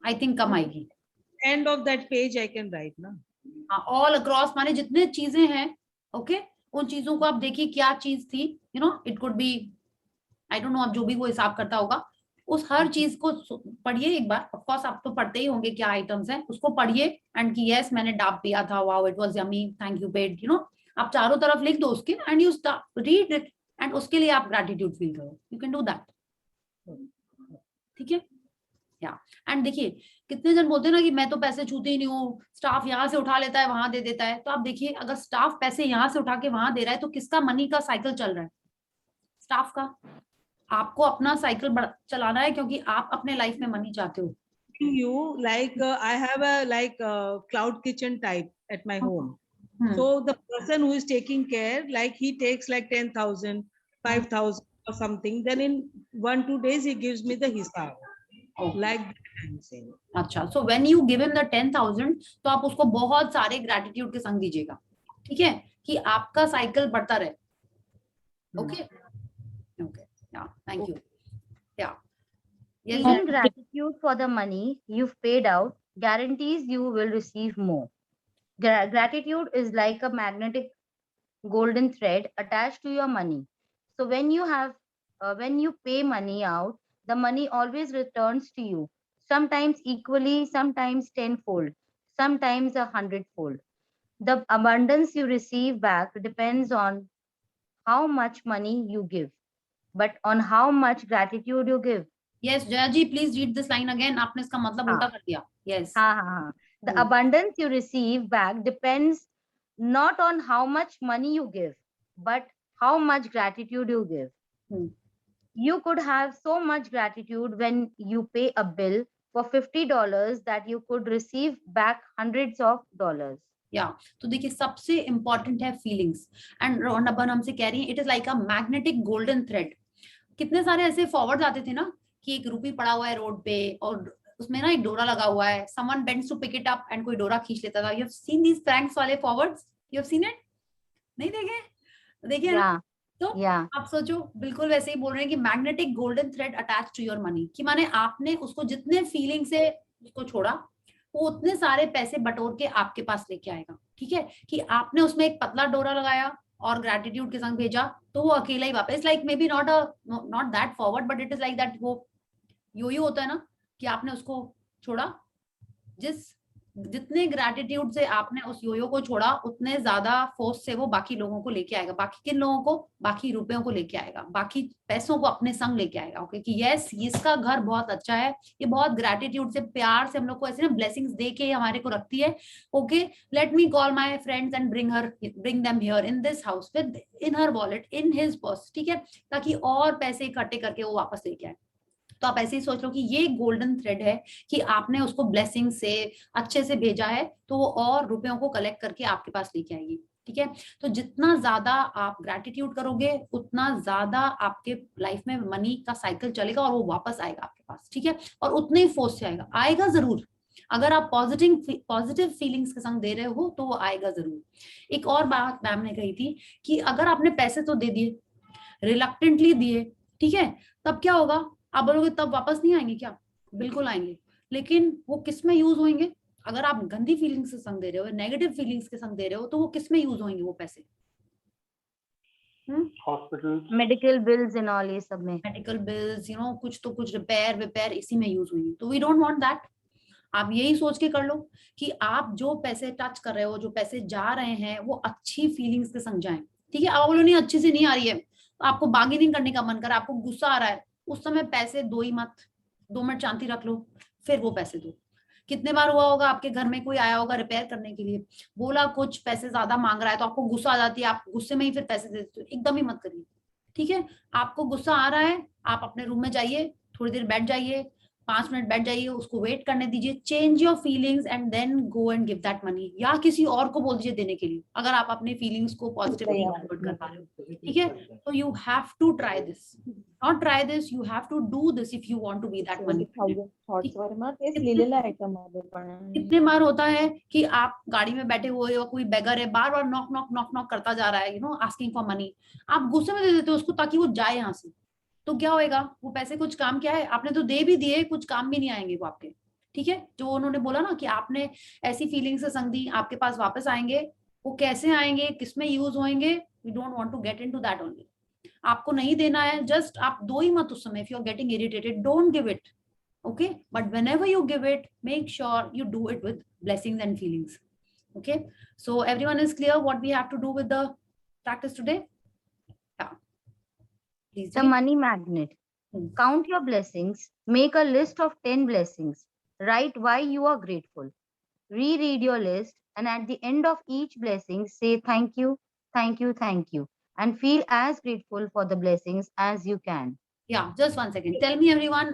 आई थिंक कम आएगी। End of that page I can write ना। ऑल अक्रॉस माने जितने चीजें हैं, ओके, उन चीजों को आप देखिए क्या चीज थी, you know it could be I don't know, आप जो भी वो हिसाब करता होगा, उस हर चीज को पढ़िए एक बार, ऑफ कोर्स आप तो पढ़ते ही होंगे क्या आइटम्स हैं, उसको पढ़िए एंड कि यस मैंने डाब पिया था, wow it was yummy, thank you paid, you know आप चारों तरफ लिख दो उसके and you read it and उसके लिए आप ग्रेटिट्यूड फील करो, यू कैन डू दैट, ठीक है। या एंड देखिए कितने जन बोलते हैं ना कि मैं तो पैसे छूते ही नहीं हूँ, स्टाफ यहाँ से उठा लेता है वहां दे देता है, तो आप देखिए अगर स्टाफ पैसे यहाँ से उठा के वहां दे रहा है तो किसका मनी का साइकिल चल रहा है, स्टाफ का। आपको अपना साइकिल चलाना है क्योंकि आप अपने लाइफ में मनी चाहते हो। You like I have a like cloud kitchen type at my home. So the person who is taking care, like he takes like 10,000, 5,000 or something. Then in 1-2 days he gives me the hisab. Like that I'm saying. अच्छा, so when you give him the 10,000, तो आप उसको बहुत सारे gratitude के संग दीजिएगा, ठीक है, कि आपका साइकिल बढ़ता रहे। ओके ओके, या थैंक यू। या Giving gratitude for the money you've paid out guarantees you will receive more. Gratitude is like a magnetic golden thread attached to your money. So when you pay money out, the money always returns to you. Sometimes equally, sometimes tenfold, sometimes 100-fold. The abundance you receive back depends on how much money you give, but on how much gratitude you give. Yes Jaya ji please read this line again, आपने इसका मतलब उल्टा कर दिया। Yes हाँ। The abundance you receive back depends not on how much money you give, but how much gratitude you give. You could have so much gratitude when you pay a bill for $50 that you could receive back hundreds of dollars. या तो देखिए सबसे important है feelings, and Rohan हमसे कह रही है it is like a magnetic golden thread. कितने सारे ऐसे फॉरवर्ड आते थे ना कि एक रुपी पड़ा हुआ है रोड पे और उसमें ना एक डोरा लगा हुआ है, someone bends to pick it up and कोई डोरा खींच लेता था। You have seen these pranks वाले forwards, you have seen it? नहीं देखे? देखिए ना, तो आप सोचो बिल्कुल वैसे ही बोल रहे हैं कि magnetic golden thread attach to your money, कि माने आपने उसको जितने फीलिंग से उसको छोड़ा वो उतने सारे पैसे बटोर के आपके पास लेके आएगा, ठीक है, कि आपने उसमें एक पतला डोरा लगाया और ग्रेटिट्यूड के संग भेजा तो वो अकेला ही वापस, like may be not that forward but it is like that, वो यो होता है ना कि आपने उसको छोड़ा, जितने ग्रेटिट्यूड से आपने उस योयो को छोड़ा उतने ज्यादा फोर्स से वो बाकी लोगों को लेके आएगा, बाकी किन लोगों को, बाकी रुपयों को लेके आएगा, बाकी पैसों को अपने संग लेके आएगा। ओके कि यस इसका घर बहुत अच्छा है, ये बहुत ग्रेटिट्यूड से प्यार से हम लोग को ऐसे ना ब्लेसिंग्स दे के हमारे को रखती है। Okay let me call my friends and bring them here in this house with in her wallet in his purse, ठीक है, ताकि और पैसे इकट्ठे करके वो वापस लेके आए। तो आप ऐसे ही सोच लो कि ये गोल्डन थ्रेड है कि आपने उसको ब्लेसिंग से अच्छे से भेजा है तो वो और रुपयों को कलेक्ट करके आपके पास लेके आएगी, ठीक है। तो जितना ज्यादा आप ग्रेटिट्यूड करोगे उतना ज्यादा आपके लाइफ में मनी का साइकिल चलेगा और वो वापस आएगा आपके पास, ठीक है, और उतने ही फोर्स से आएगा जरूर। अगर आप पॉजिटिव फीलिंग्स के संग दे रहे हो तो वो आएगा जरूर। एक और बात मैम ने कही थी कि अगर आपने पैसे तो दे दिए, रिलक्टेंटली दिए, ठीक है, तब क्या होगा, आप बोलोगे तब वापस नहीं आएंगे क्या? बिल्कुल आएंगे, लेकिन वो किस में यूज होंगे? अगर आप गंदी फीलिंग्स के संग दे रहे हो, नेगेटिव फीलिंग्स के संग दे रहे हो, तो वो किस में यूज होंगे वो पैसे? Hospital, medical bills and all, ये सब में मेडिकल बिल्स, यू नो कुछ तो कुछ रिपेयर इसी में यूज होंगे। तो वी डोंट वांट दैट। आप यही सोच के कर लो कि आप जो पैसे टच कर रहे हो, जो पैसे जा रहे हैं, वो अच्छी फीलिंग्स के संग जाएं, ठीक है। आप बोलो नहीं अच्छी से नहीं आ रही है, आपको बार्गेनिंग करने का मन कर, आपको गुस्सा आ रहा है, उस समय पैसे दो ही मत, 2 मिनट शांति रख लो, फिर वो पैसे दो। कितने बार हुआ होगा आपके घर में कोई आया होगा रिपेयर करने के लिए, बोला कुछ पैसे ज्यादा मांग रहा है तो आपको गुस्सा आ जाती है, आप गुस्से में ही फिर पैसे दे देते हो। एकदम ही मत करिए, ठीक है। आपको गुस्सा आ रहा है, आप अपने रूम में जाइए, थोड़ी देर बैठ जाइए, 5 मिनट बैठ जाइए, उसको वेट करने दीजिए, change your feelings and then go and give that money, या किसी और को बोल दीजिए देने के लिए, अगर आप अपने फीलिंग्स को पॉजिटिवली कन्वर्ट कर पा रहे हो, ठीक है। तो you have to try this, not try this, you have to do this if you want to be that money. कितने बार होता है कि आप गाड़ी में बैठे हुए हो, कोई बेगर है बार बार नॉक नॉक नॉक नॉक करता जा रहा है, you know, asking for money, आप गुस्से में दे देते हो उसको ताकि वो जाए यहाँ से, तो क्या होएगा, वो पैसे कुछ काम क्या है, आपने तो दे भी दिए, कुछ काम भी नहीं आएंगे वो आपके, ठीक है। जो उन्होंने बोला ना कि आपने ऐसी फीलिंग से संग दी, आपके पास वापस आएंगे, वो कैसे आएंगे, किसमें यूज होंगे, we don't want to get into that only. आपको नहीं देना है, जस्ट आप दो ही मत उस समय, if you are getting irritated don't give it, okay, but whenever you give it, make sure you do it with blessings and feelings. Okay, so everyone is clear what we have to do with the practice today? Yeah, please. The money magnet. Count your blessings. Make a list of 10 blessings. Write why you are grateful. Reread your list, and at the end of each blessing, say thank you, thank you, thank you, and feel as grateful for the blessings as you can. Yeah, just one second. Tell me everyone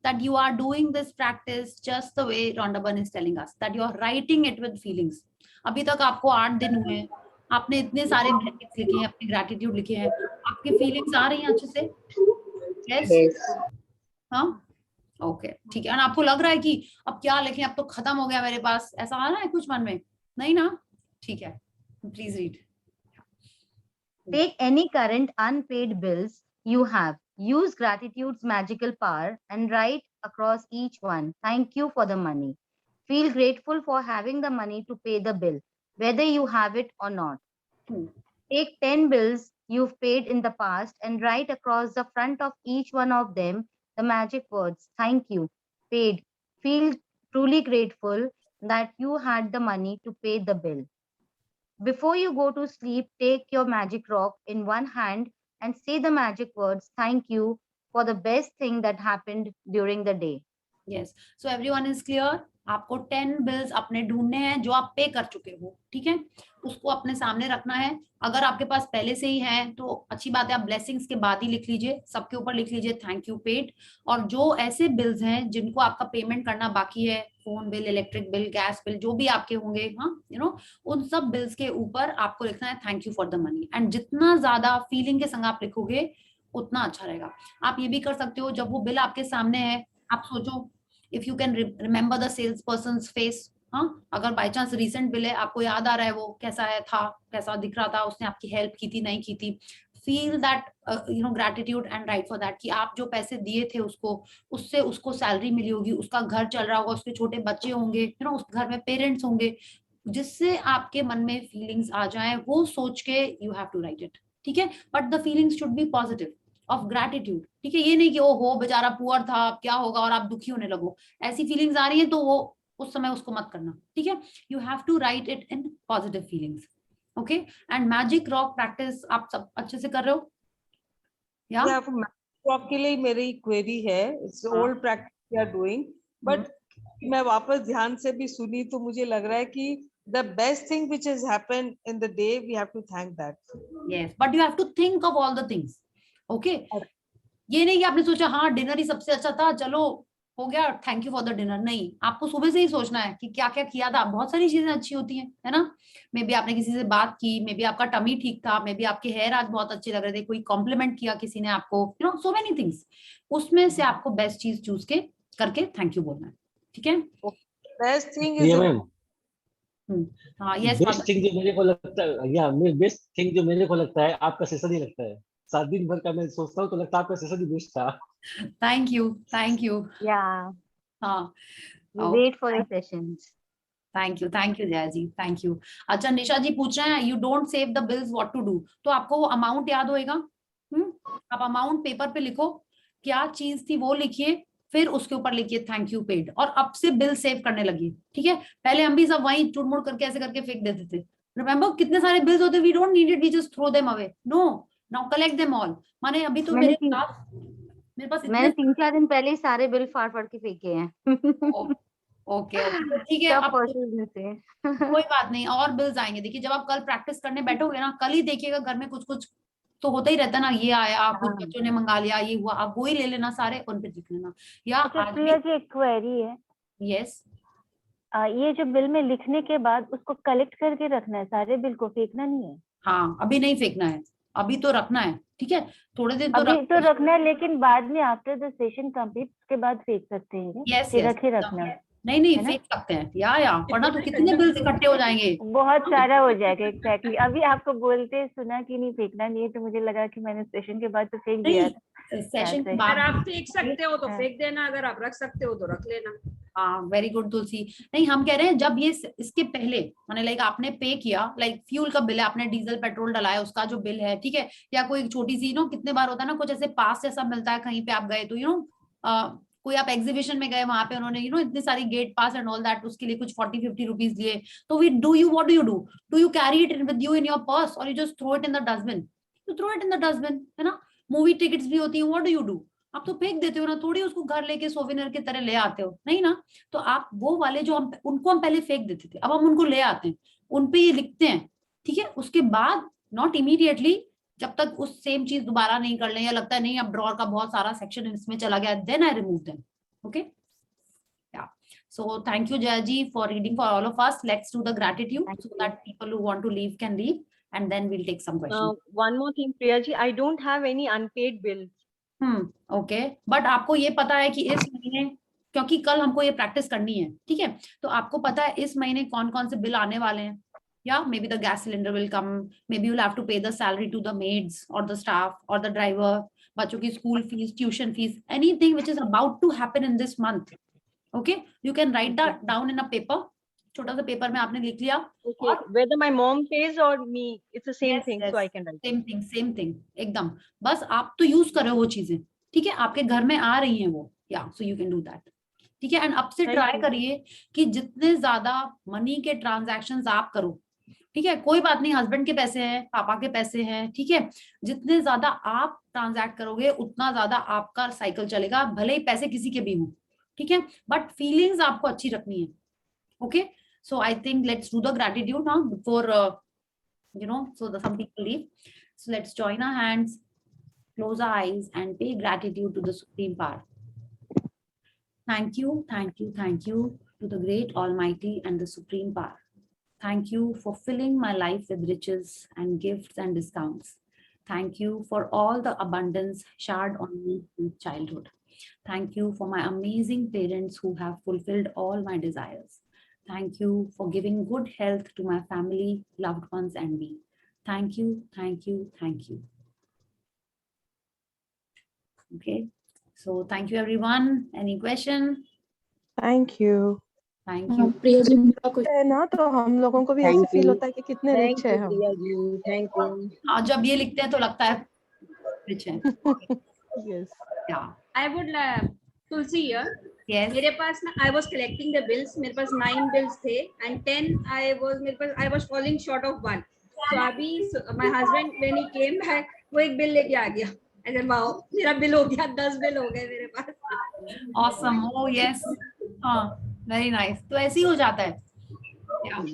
that you are doing this practice just the way Rhondaban is telling us, that you are writing it with feelings. अभी तक आपको 8 दिन हुए हैं, आपने इतने सारे blessings लिखे हैं, अपने gratitude लिखे हैं, आपकी feelings आ रही हैं अच्छे से? Yes. हाँ, ओके, ठीक है। और आपको लग रहा है कि अब क्या लिखें, अब तो खत्म हो गया मेरे पास, ऐसा आ रहा है कुछ मन में? नहीं ना, ठीक है, please read. Take any current unpaid bills you have. Use gratitude's magical power and write across each one, thank you for the money. Feel grateful for having the money to pay the bill, whether you have it or not. Take 10 bills you've paid in the past and write across the front of each one of them the magic words, thank you, paid. Feel truly grateful that you had the money to pay the bill. Before you go to sleep, take your magic rock in one hand and say the magic words, thank you for the best thing that happened during the day. Yes, so everyone is clear. आपको 10 bills अपने ढूंढने हैं जो आप पे कर चुके हो, ठीक है, उसको अपने सामने रखना है। अगर आपके पास पहले से ही है तो अच्छी बात है, आप ब्लेसिंग्स के बाद ही लिख लीजिए, सबके ऊपर लिख लीजिए थैंक यू पेड। और जो ऐसे बिल्स हैं जिनको आपका पेमेंट करना बाकी है, phone bill, electric bill, gas bill, जो भी आपके होंगे, हाँ, यू नो, उन सब बिल्स के ऊपर आपको लिखना है thank you for the money. And जितना ज्यादा फीलिंग के संग आप लिखोगे उतना अच्छा रहेगा। आप ये भी कर सकते हो, जब वो बिल आपके सामने है, आप सोचो, if you can remember the sales person face, हाँ, अगर बाई चांस रिसेंट बिल है, आपको याद आ रहा है वो कैसा है था, कैसा दिख रहा था, उसने आपकी हेल्प की थी नहीं की थी, feel that you know gratitude and right for that, कि आप जो पैसे दिए थे उसको, उससे उसको सैलरी मिली होगी, उसका घर चल रहा होगा, उसके छोटे बच्चे होंगे, यू नो, उस घर में पेरेंट्स होंगे, जिससे आपके मन में फीलिंग्स आ जाए, वो सोच के you have to write it, ठीक है। But the feelings should be positive of gratitude, ठीक है। ये नहीं कि ओ हो बेचारा पुअर था, क्या होगा, और आप दुखी होने लगो, ऐसी फीलिंग्स आ रही है तो वो उस समय उसको मत करना, ठीक है। You have to write it in positive feelings, okay. And magic rock practice आप सब अच्छे से कर रहे हो? या रॉक के लिए मेरी क्वेरी है, it's old practice we are doing, but मैं वापस ध्यान से भी सुनी तो मुझे लग रहा है कि the best thing which has happened in the day, we have to thank that. Yes, but you have to think of all the things, okay? ये नहीं कि आपने सोचा हाँ डिनर ही सबसे अच्छा था, चलो हो गया, thank you for the dinner, नहीं, आपको सुबह से ही सोचना है कि क्या क्या किया था। बहुत सारी चीजें अच्छी होती हैं, है ना, मे बी आपने किसी से बात की, मे बी आपका टमी ठीक था, मे बी आपके हेयर आज बहुत अच्छे लग रहे थे, कोई कॉम्प्लीमेंट किया किसी ने आपको, you know, so many things, उसमें से आपको बेस्ट चीज चूज के करके थैंक यू बोलना है, ठीक है। बेस्ट थिंग इज हाँ, यस, बेस्ट थिंग जो मेरे को लगता है, या बेस्ट थिंग जो मेरे को लगता है, आपका सेशन ही लगता है। 7 दिन भर का मैं सोचता हूँ तो लगता है आपका सेशन ही बेस्ट था। Thank you, thank you. Yeah. हाँ, Wait for your sessions. Thank you Jaya ji, thank you. अच्छा, निशा जी पूछ रहे हैं you don't save the bills what to do, तो आपको वो अमाउंट याद होएगा, आप अमाउंट पेपर पे लिखो, क्या चीज थी वो लिखिए, फिर उसके ऊपर लिखिए थैंक यू पेड, और अब से बिल सेव करने लगिए, ठीक है। पहले हम भी सब वही चुट मुड़ करके ऐसे करके फेंक देते थे, रिमेम्बर कितने सारे बिल्स होते, we don't need it, we just throw them away, no, now collect them all. माने अभी तो मेरे पास मैंने 3-4 दिन पहले ही सारे बिल फाड़ फाड़ के फेंके हैं। ओके, ठीक है, अब कोई बात नहीं, और बिल्स आएंगे। देखिए जब आप कल प्रैक्टिस करने बैठोगे ना, कल ही देखिएगा घर में कुछ कुछ तो होता ही रहता है ना, ये आया, कुछ हाँ। बच्चों ने मंगा लिया, ये हुआ, आप वो ही ले लेना सारे, उन पे लिख लेना। या अच्छा आज प्रिया भी, जी, एक क्वेरी है। यस, ये जो बिल में लिखने के बाद उसको कलेक्ट करके रखना है, सारे बिल को फेंकना नहीं है? हाँ अभी नहीं फेंकना है, अभी तो रखना है, ठीक है, थोड़े दिन तो अभी तो रख, रखना है, लेकिन बाद में आफ्टर द सेशन कंप्लीट के बाद फेंक सकते हैं क्या? यस कि यस, रखे रखना है? नहीं नहीं है ना? फेंक सकते हैं, या वरना तो कितने बिल्स इकट्ठे हो जाएंगे। बहुत सारा हो जाएगा। एग्जैक्टली अभी आपको बोलते सुना कि नहीं फेंकना नहीं है, तो मुझे लगा कि मैंने सेशन के बाद तो फेंक दिया था। नहीं सेशन के ऐसे। बाद अगर आप फेंक सकते हो तो हाँ। फेंक देना, अगर आप रख सकते हो तो रख लेना। हाँ वेरी गुड तुलसी। नहीं हम कह रहे हैं जब ये इसके पहले माने लाइक आपने पे किया, लाइक फ्यूल का बिल है, आपने डीजल पेट्रोल डलाया उसका जो बिल है, ठीक है, या कोई छोटी सी कितने बार होता है ना कुछ ऐसे पास जैसा मिलता है, कहीं पे आप गए तो कोई आप एग्जीबिशन में गए, वहां पे उन्होंने इतनी सारी gate pass and all that, उसके लिए कुछ 40-50 रुपीज लिए, तो we do you what do you carry it with you in your purse और you just throw it in the dustbin? You throw it in the dustbin, है ना। Movie tickets भी होती है, व्हाट डू? आप तो फेंक देते हो ना, थोड़ी उसको घर लेके सोवेनियर की तरह ले आते हो, नहीं ना। तो आप वो वाले जो उनको हम पहले फेंक देते थे, अब हम उनको ले आते हैं, उनपे ये लिखते हैं, ठीक है, उसके बाद नॉट इमीडिएटली, जब तक उस सेम चीज दोबारा नहीं कर ले, या लगता है नहीं अब ड्रॉर का बहुत सारा सेक्शन इसमें चला गया, then I remove them. Okay, yeah, so thank you Jayaji for reading for all of us. Let's do the gratitude so that people who want to leave can leave, and then we'll take some questions. One more thing, Priya ji, I don't have any unpaid bills. Okay, but आपको ये पता है कि इस महीने, क्योंकि कल हमको ये प्रैक्टिस करनी है, ठीक है, तो आपको पता है इस महीने कौन कौन से बिल आने वाले हैं? या maybe the gas cylinder will come, maybe you have to pay the salary to the maids और द स्टाफ और द ड्राइवर, बच्चों की school fees, tuition fees, anything which is about to happen in this month. Okay, you can write that down in a paper, छोटा सा paper में आपने लिख लिया। Okay, whether my mom pays or me, it's the same Yes, thing, yes, so I can write. Same thing एकदम, बस आप तो यूज करो वो चीजें, ठीक है, आपके घर में आ रही हैं वो, या so you can do that, ठीक है। एंड अब से ट्राई करिए कि जितने ज्यादा मनी के ट्रांजैक्शंस आप करो, ठीक है, कोई बात नहीं, हस्बैंड के पैसे हैं, पापा के पैसे हैं, ठीक है, जितने ज्यादा आप ट्रांजैक्ट करोगे उतना ज्यादा आपका साइकिल चलेगा, भले ही पैसे किसी के भी हों, ठीक है, बट फीलिंग्स आपको अच्छी रखनी है। Okay, so I think let's do the gratitude now before so some people leave. So let's join our hands, close our eyes, and pay gratitude to the Supreme Power. Thank you, thank you, thank you to the great Almighty and the Supreme Power. Thank you for filling my life with riches and gifts and discounts. Thank you for all the abundance showered on me in childhood. Thank you for my amazing parents who have fulfilled all my desires. Thank you for giving good health to my family, loved ones, and me. Thank you, thank you, thank you. Okay, so thank you everyone. Any question? Thank you. Thank you. Priya ji मेरा कुछ है ना, तो हम लोगों को भी ऐसे फील होता है कि कितने रिच है हम। Priya ji, thank you. हाँ, जब ये लिखते हैं तो लगता है रिच है। Yes. Yeah. I would Tulsi here. Yes. मेरे पास ना I was collecting the bills, मेरे पास 9 bills थे and 10 I was falling short of one. So अभी my husband when he came back वो एक बिल लेके आ गया। I said wow, मेरा बिल हो गया, 10 बिल हो गए मेरे पास। Awesome. Oh yes. हाँ, very nice. तो ऐसे ही हो जाता है। Yeah.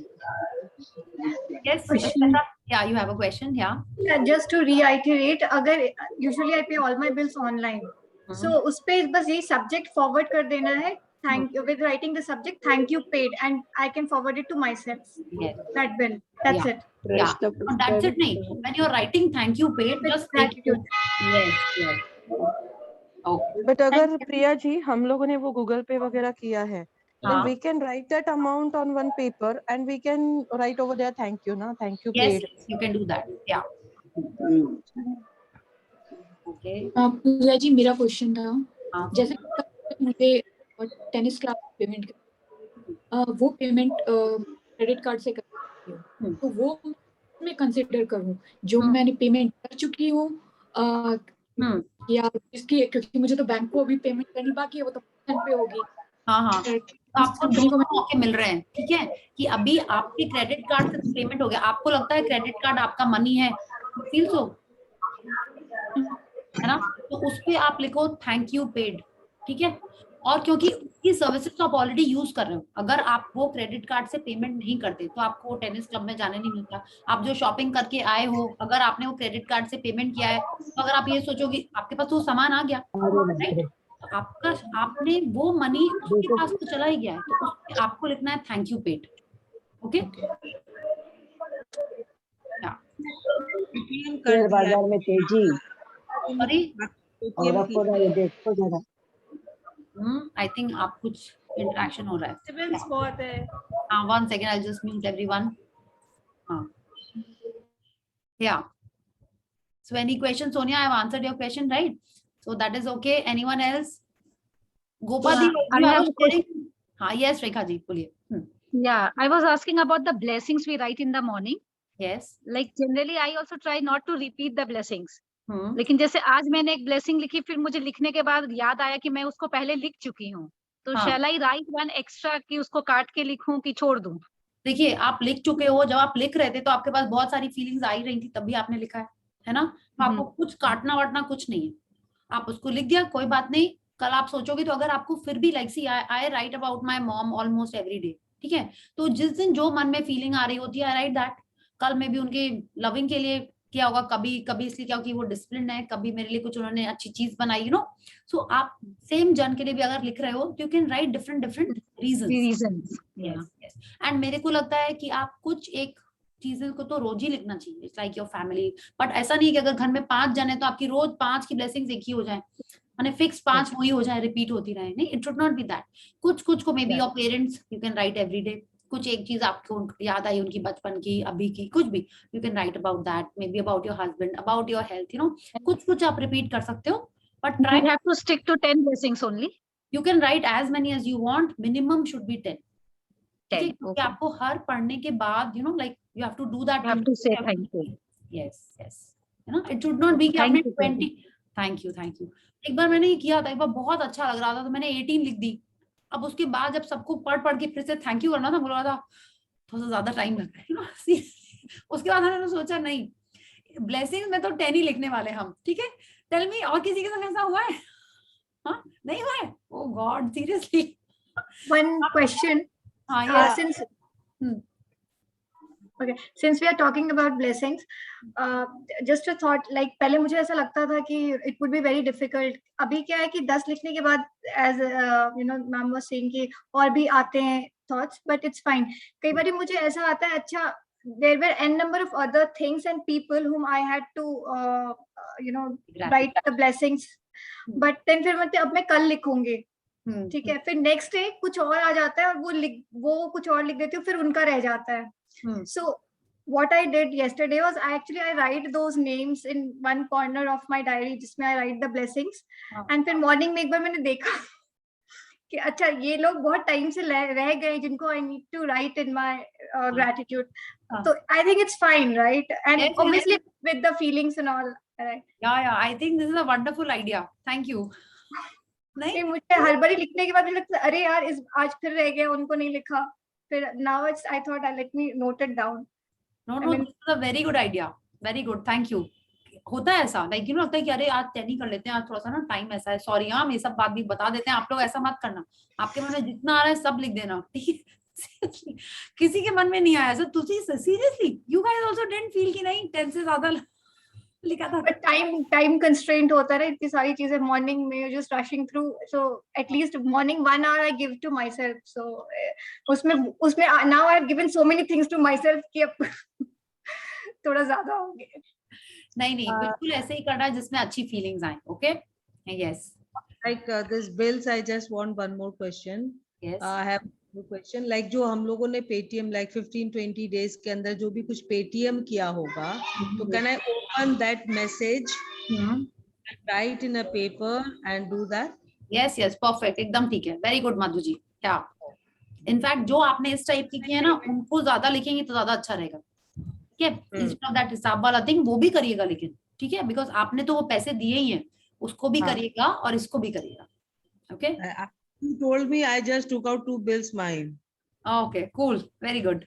Yes. Question. Yeah, you have a question. Yeah. Just to reiterate, अगर usually I pay all my bills online, so उस पे बस ये subject forward कर देना है, thank you, with writing the subject thank you paid, and I can forward it to myself. Yes. That bill. That's Yeah. it. Yeah. No, that's it. नहीं. When you're writing thank you paid, With just gratitude. Yes. Yes. Okay. But अगर प्रिया जी हम लोगों ने वो Google पे वगैरह किया है, then we can write that amount on one paper and we can write over there thank you, na, thank you Yes, paid. you can do that. Yeah. Okay. Priya ji मेरा क्वेश्चन था, हाँ. जैसे मुझे टेनिस क्लास पेमेंट वो payment credit card से कर सकती हूँ, तो वो मैं कंसिडर करूँ जो मैंने पेमेंट कर चुकी हूँ या इसकी, क्योंकि मुझे तो बैंक को अभी पेमेंट करनी बाकी है, वो तो पे होगी। हाँ, आपको दोनों मौके मिल रहे हैं, ठीक है, कि अभी आपके क्रेडिट कार्ड से पेमेंट हो गया, आपको लगता है क्रेडिट कार्ड आपका मनी है, फील सो, है ना, तो उस पे आप लिखो थैंक यू पेड, ठीक है, और क्योंकि उसकी सर्विसेज तो आप ऑलरेडी यूज कर रहे हो, अगर आप वो क्रेडिट कार्ड से पेमेंट नहीं करते तो आपको टेनिस क्लब में जाने नहीं मिलता। आप जो शॉपिंग करके आए हो, अगर आपने वो क्रेडिट कार्ड से पेमेंट किया है, तो अगर आप ये सोचोगे आपके पास तो सामान आ गया, राइट, आपका आपने वो मनी उसके पास तो चला ही गया है, तो उसके आपको लिखना है thank you paid. Okay, share बाजार में तेजी सॉरी, देखो आई थिंक आप कुछ इंटरेक्शन हो रहा है, डिस्टर्बेंस बहुत है। हाँ, 1 second, I'll just mute everyone. हाँ, yeah. So any question, Sonia? I've answered your question, right? So that is okay. Anyone else? Gopadi, Yeah, you I are have a sharing. हाँ, yes, Rekha ji, बोलिए। Yeah, I was asking about the blessings we write in the morning. Yes. Like generally, I also try not to repeat the blessings. हम्म, लेकिन जैसे आज मैंने एक blessing लिखी, फिर मुझे लिखने के बाद याद आया कि मैं उसको पहले लिख चुकी हूँ, तो हाँ। shall I write one extra कि उसको काट के लिखूं कि छोड़ दूं? देखिए, आप लिख चुके हो, जब आप लिख रहे थे तो आपके पास बहुत सारी फीलिंग्स आ ही रही थी, तभी आपने लिखा है ना? तो आपको कुछ काटना वाटना कुछ नहीं है, आप उसको लिख दिया, कोई बात नहीं। कल आप सोचोगे तो अगर आपको फिर भी like see I write about my mom almost every day, ठीक है, तो जिस दिन जो मन में फीलिंग आ रही होती है आई राइट दैट। कल में भी उनके लविंग के लिए किया होगा, कभी कभी इसलिए क्या कि वो डिसिप्लिन है, कभी मेरे लिए कुछ उन्होंने अच्छी चीज बनाई, यू नो। सो आप सेम जन के लिए भी अगर लिख रहे हो, you can right different reasons. Yes, and मेरे को लगता है कि आप कुछ एक चीजें को तो रोज ही लिखना चाहिए, it's like your family. But ऐसा नहीं है कि अगर घर में 5 जन है तो आपकी रोज 5 की ब्लेसिंग्स एक ही हो जाए, माने फिक्स 5 वही हो जाए, रिपीट होती रहे, नहीं, it should not be that. कुछ कुछ को may be your parents you can right every day, कुछ एक चीज आपको याद आई उनकी बचपन की, अभी की, कुछ भी you can write about that, maybe about your husband, about your health, you know, कुछ कुछ आप रिपीट कर सकते हो, but try You have to stick to 10 blessings only. You can write as many as you want, minimum should be 10। 10, क्योंकि आपको हर पढ़ने के बाद you know like you have to do that, You have to say thank you. Yes yes, you know, it should not be कि Thank आपने you, 20 thank you. एक बार मैंने ये किया था, एक बार बहुत अच्छा लग रहा था तो मैंने 18 लिख दी। अब उसके बाद जब सबको पढ़ के फिर से थैंक यू करना था, बोल रहा था थोड़ा सा ज्यादा टाइम लग रहा है। उसके बाद हमने सोचा नहीं, ब्लेसिंग में तो 10 ही लिखने वाले हम, ठीक है। टेल मी, और किसी के साथ ऐसा हुआ है? हाँ, नहीं हुआ है? ओह गॉड, सीरियसली। One question. हाँ, yes. Since okay, since we are talking about blessings, just a thought, like पहले मुझे ऐसा लगता था कि it would be very difficult. अभी क्या है कि 10 लिखने के बाद, as you know, ma'am was saying कि और भी आते हैं thoughts, but it's fine. कई बार मुझे ऐसा आता है, अच्छा, there were n number of other things and people whom I had to you know, write the blessings, but then फिर मतलब अब मैं कल लिखूंगी, ठीक है, फिर नेक्स्ट डे कुछ और आ जाता है और वो कुछ और लिख देती हूँ, फिर उनका रह जाता है। So what I did yesterday was I write those names in one corner of my diary, जिसमें I write the blessings, and फिर मॉर्निंग में एक बार मैंने देखा कि अच्छा ये लोग बहुत टाइम से रह गए जिनको I need to write in my gratitude. So I think it's fine, right? And Yes, obviously with the feelings and all, right? Yeah, I think this is a wonderful idea. Thank you. नहीं, मुझे हर बारी लिखने के बाद मुझे लगता है अरे यार आज फिर रह गया, उनको नहीं लिखा, फिर now I thought let me note it down. No, this is a very good idea. Very good, thank you. होता है ऐसा, लाइक यू नो, लगता है कि अरे आज 10 ही कर लेते हैं, आज थोड़ा सा ना टाइम ऐसा है, सॉरी, हम ये सब बात भी बता देते हैं, आप लोग ऐसा मत करना, आपके मन में जितना आ रहा है सब लिख देना, ठीक है। किसी के मन में नहीं आया ऐसा, तुझे seriously you guys also didn't feel कि नहीं 10 से ज्यादा लिखा था? But time constraint होता है, इतनी सारी चीजें मॉर्निंग में just rushing through, so at least morning 1 hour I give to myself, so उसमें now I have given so many things to myself कि अब थोड़ा ज्यादा हो गया। नहीं, बिल्कुल ऐसे ही करना है जिसमें अच्छी फीलिंग्स आए, okay? Yes, like this bills, I just want one more question. Yes. I have a question, like जो हम लोगों ने पेटीएम like 15-20 days के अंदर जो भी कुछ पेटीएम किया होगा, तो can I open that message, write in a paper and do that? yes, perfect, एकदम ठीक है, वेरी गुड मधु जी। क्या इनफैक्ट जो आपने इस टाइप की है ना, उनको ज्यादा लिखेंगे तो ज्यादा अच्छा रहेगा, ठीक है। इंस्टेड ऑफ दैट हिसाब वाला थिंग वो भी करिएगा, लेकिन ठीक है, बिकॉज आपने तो वो पैसे दिए ही हैं, उसको भी करिएगा और इसको भी करिएगा, okay. You told me, I just took out 2 bills mine. Okay, cool, very good.